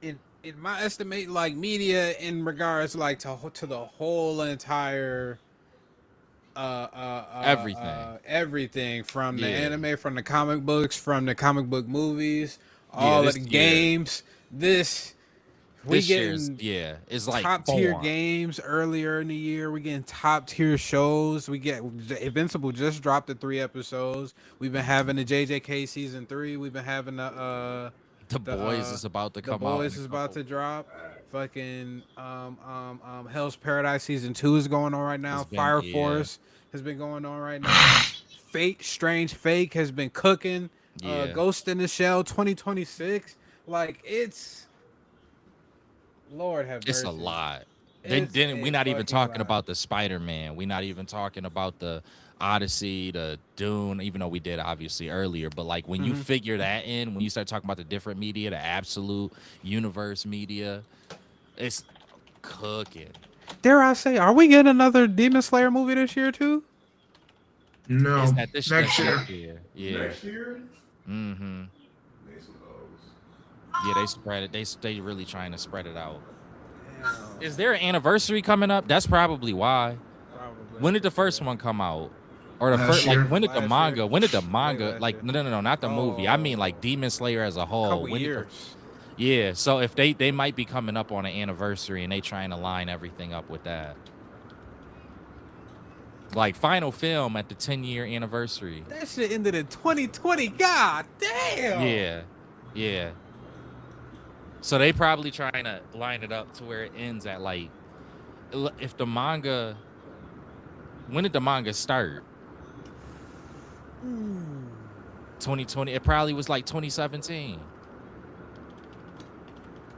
in my estimate, like media in regards like to the whole entire everything from the anime, from the comic books, from the comic book movies, all of the games. It's like top tier games earlier in the year. We getting top tier shows. We get Invincible just dropped the 3 episodes. We've been having the JJK season 3. We've been having the Boys is about to come out. The Boys is about to drop. Fucking Hell's Paradise season 2 is going on right now. Fire Force has been going on right now. Fate Strange Fake has been cooking. Ghost in the Shell 2026. Like it's Lord have mercy. It's a lot. We're not even talking about the Spider-Man. We're not even talking about the Odyssey, the Dune, even though we did obviously earlier. But like when you figure that in, when you start talking about the different media, the absolute universe media, it's cooking. Dare I say, are we getting another Demon Slayer movie this year too? No, next year. Yeah. Next year? Mm-hmm. Yeah, they spread it. They really trying to spread it out. Damn. Is there an anniversary coming up? That's probably why. Probably. When did the first one come out? Or the first, like, when did the manga? When did the manga? Like, no, not the movie. I mean, like Demon Slayer as a whole. Couple years. Yeah, so if they might be coming up on an anniversary and they trying to line everything up with that. Like final film at the 10-year anniversary. That shit ended in 2020. God damn. Yeah. So they probably trying to line it up to where it ends at like, if the manga, when did the manga start? 2020. It probably was like 2017.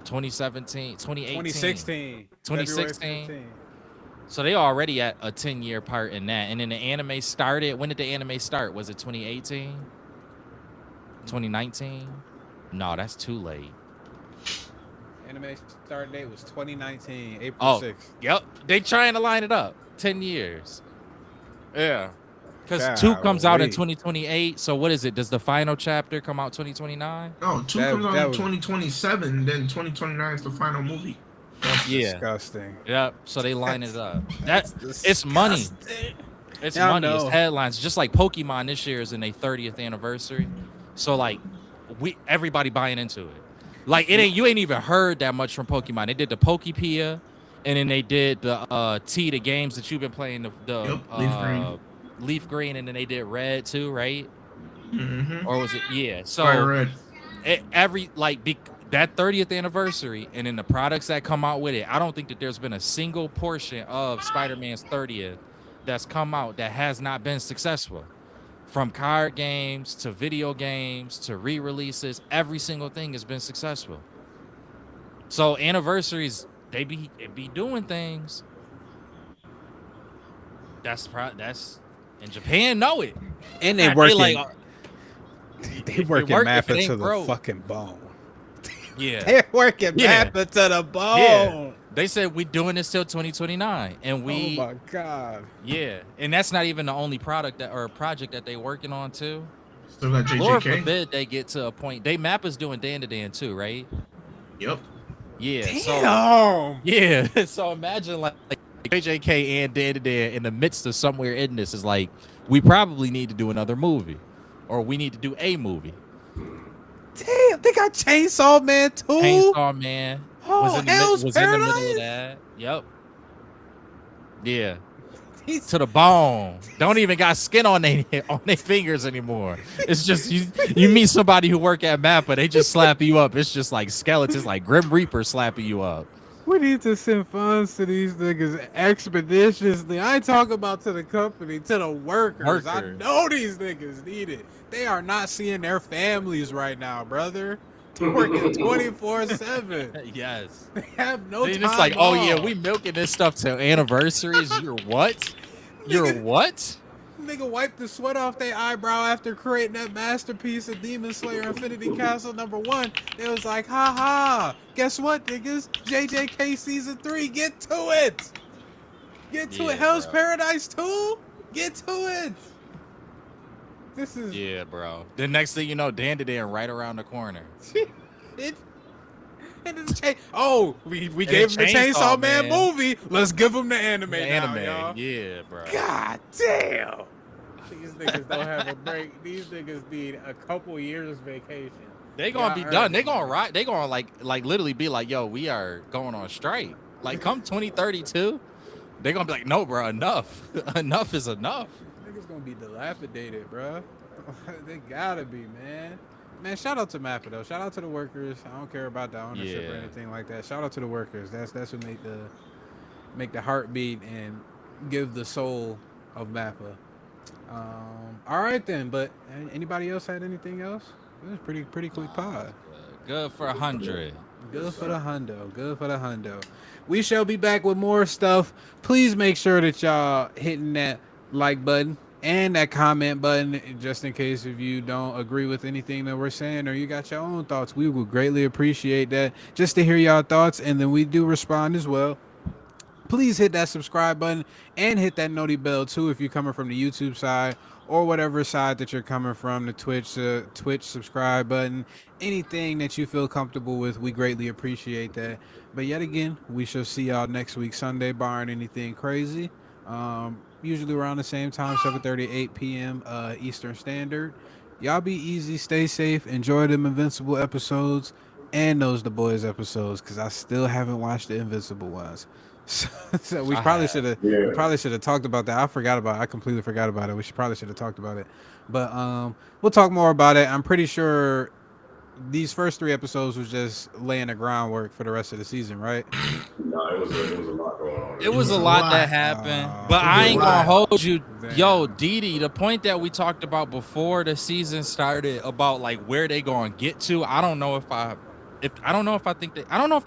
2017, 2018. 2016. So they already at a 10-year part in that. And then the anime started. When did the anime start? Was it 2018? 2019? No, that's too late. Anime start date was 2019, April 6th. Yep. They trying to line it up. 10 years. Yeah. Because 2 comes out in 2028. So what is it? Does the final chapter come out 2029? No, 2 comes out in 2027. Then 2029 is the final movie. That's disgusting. Yep. So they line it up. It's money. It's money. It's headlines. Just like Pokemon this year is in their 30th anniversary. So like everybody buying into it. Like you ain't even heard that much from Pokemon. They did the Pokepia, and then they did the the games that you've been playing, Leaf Green, and then they did Red too, right? Mm-hmm. Or was it? Yeah. So Red. That 30th anniversary, and then the products that come out with it, I don't think that there's been a single portion of Spider-Man's 30th that's come out that has not been successful. From card games to video games to re-releases, every single thing has been successful. So anniversaries, they be doing things. That's and Japan know it, and they working. They working Mappa to the fucking bone. Yeah, they're working Mappa to the bone. Yeah. They said we doing this till 2029, and we. Oh my god. Yeah, and that's not even the only project that they working on too. Still got Lord JJK. forbid they get to a point. They Mappa's doing Dan to Dan too, right? Yep. Yeah. Damn. So yeah. So imagine like JJK and Dan to Dan in the midst of somewhere in this is like, we probably need to do another movie, or we need to do a movie. Damn, they got Chainsaw Man too. Chainsaw Man was in the middle Paradise? of that. Yep. Yeah. To the bone. Don't even got skin on their fingers anymore. It's just you meet somebody who work at Mappa, they just slap you up. It's just like skeletons, like Grim Reaper slapping you up. We need to send funds to these niggas expeditiously. I ain't talking about to the company, to the workers. I know these niggas need it. They are not seeing their families right now, brother. They're working 24/7. Yes. They have no time. It's like, oh yeah, we milking this stuff till anniversaries. You're what? You're what? Nigga wiped the sweat off their eyebrow after creating that masterpiece of Demon Slayer Infinity Castle #1. It was like, ha. Guess what, niggas? JJK season 3. Get to it. Get to it. Hell's Paradise 2. Get to it. This is. Yeah, bro. The next thing you know, Dan to Dan right around the corner. We gave him the Chainsaw Man movie. Let's give him the anime now, y'all. Yeah, bro. God damn. These niggas don't have a break. These niggas need a couple years vacation. They gonna be done. They gonna ride. They gonna like literally be like, yo, we are going on strike. Like come 2032, they gonna be like, no, bro, enough. Enough is enough. Niggas gonna be dilapidated, bro. They gotta be, man. Man, shout out to Mappa though. Shout out to the workers. I don't care about the ownership or anything like that. Shout out to the workers. That's what make the heartbeat and give the soul of Mappa. All right then. But anybody else had anything else? It was pretty quick pod. Good for 100. Good for the hundo. Good for the hundo. We shall be back with more stuff. Please make sure that y'all hitting that like button and that comment button, just in case if you don't agree with anything that we're saying or you got your own thoughts. We would greatly appreciate that, just to hear y'all thoughts, and then we do respond as well. Please hit that subscribe button and hit that noti bell too if you're coming from the YouTube side or whatever side that you're coming from, the Twitch subscribe button, anything that you feel comfortable with. We greatly appreciate that. But yet again, we shall see y'all next week Sunday, barring anything crazy. Usually around the same time, 7:30, 8 p.m. Eastern Standard. Y'all be easy, stay safe, enjoy them Invincible episodes and those The Boys episodes, because I still haven't watched the Invincible ones. So we probably should have talked about that. I completely forgot about it. We probably should have talked about it. But we'll talk more about it. I'm pretty sure these first 3 episodes was just laying the groundwork for the rest of the season, right? No, it was a lot going on. It was a lot that happened, but I ain't gonna hold you. Yo, Didi, the point that we talked about before the season started about like where they gonna get to, I don't know if they're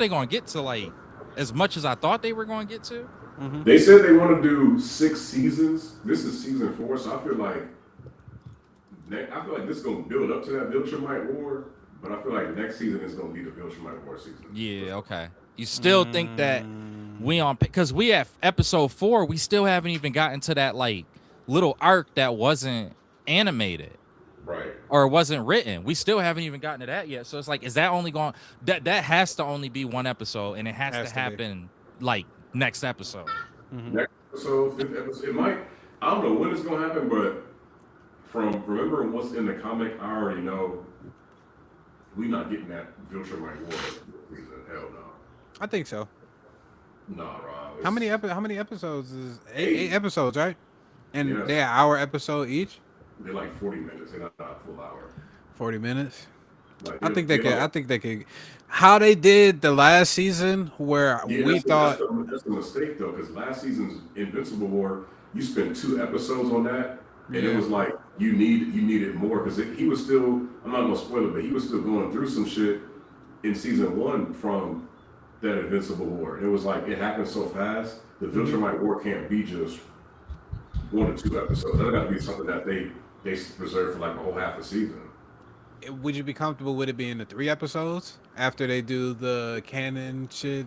gonna get to like as much as I thought they were going to get to. Mm-hmm. They said they want to do 6 seasons. This is season 4, so I feel like this is going to build up to that Viltrumite War, but I feel like next season is going to be the Viltrumite War season. Yeah, okay. You still think that because we have episode 4, we still haven't even gotten to that like little arc that wasn't animated. Right. Or it wasn't written. We still haven't even gotten to that yet. So it's like, is that only going that has to only be 1 episode, and it has to happen like next episode. Mm-hmm. Next episode, it might. I don't know when it's gonna happen, but from remembering what's in the comic, I already know we're not getting that Viltrumite War season. Hell no. I think so. Nah, Rob. How many episodes is 8 episodes, right? And they're an hour episode each. They're like 40 minutes. They're not a full hour. 40 minutes. Like, I think they could. How they did the last season, where we thought that's a mistake though, because last season's Invincible War, you spent 2 episodes on that, and it was like you needed more because he was still. I'm not gonna spoil it, but he was still going through some shit in season 1 from that Invincible War. It was like it happened so fast. The Viltrumite War can't be just 1 or 2 episodes. That got to be something that they reserve for like a whole half a season. Would you be comfortable with it being the 3 episodes after they do the canon shit?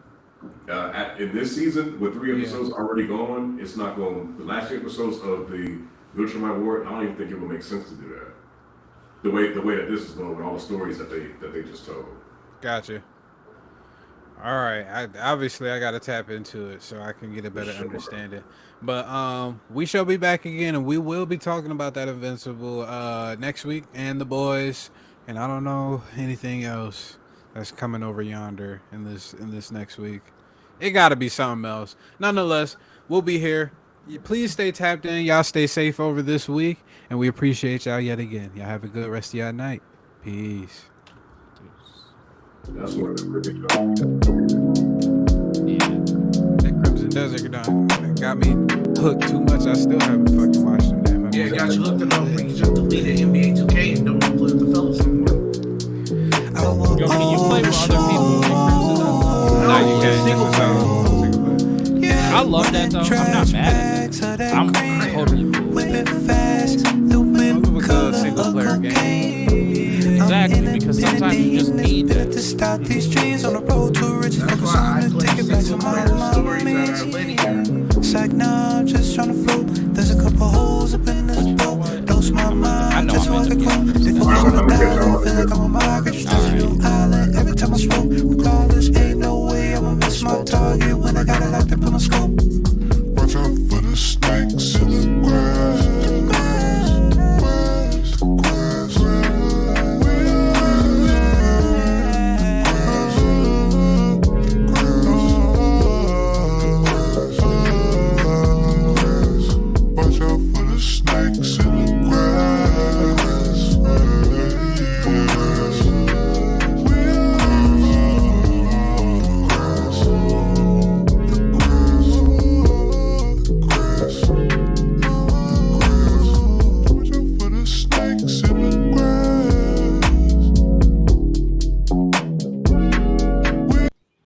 In this season, with 3 episodes already gone, it's not going. The last 3 episodes of the Viltrumite War, I don't even think it would make sense to do that. the way that this is going with all the stories that they just told. Gotcha. All right. I got to tap into it so I can get a better understanding. But we shall be back again, and we will be talking about that Invincible next week and the boys. And I don't know anything else that's coming over yonder in this next week. It got to be something else. Nonetheless, we'll be here. Please stay tapped in. Y'all stay safe over this week, and we appreciate y'all yet again. Y'all have a good rest of y'all night. Peace. That's what really That Crimson Desert done got me hooked too much. I still haven't fucking watched them. Damn. Yeah, got you hooked enough where you just deleted NBA 2K and don't play with the fellas anymore. Yo, can you play with other people in Crimson Desert? No, you can't. Single player. I love that though. I'm not mad at it. I'm totally cool with it. With a single player game. Exactly, because sometimes you just need that. That's why I play single player stories that are linear. It's like now I'm just trying to float. There's a couple holes up in this boat. Dose my mind. I know just I'm like into a quote. They focus on the dial. Feel like I'm a migrant. Just touch your island every time I smoke. Regardless, ain't no way I'ma miss my target when I got it locked up in my scope.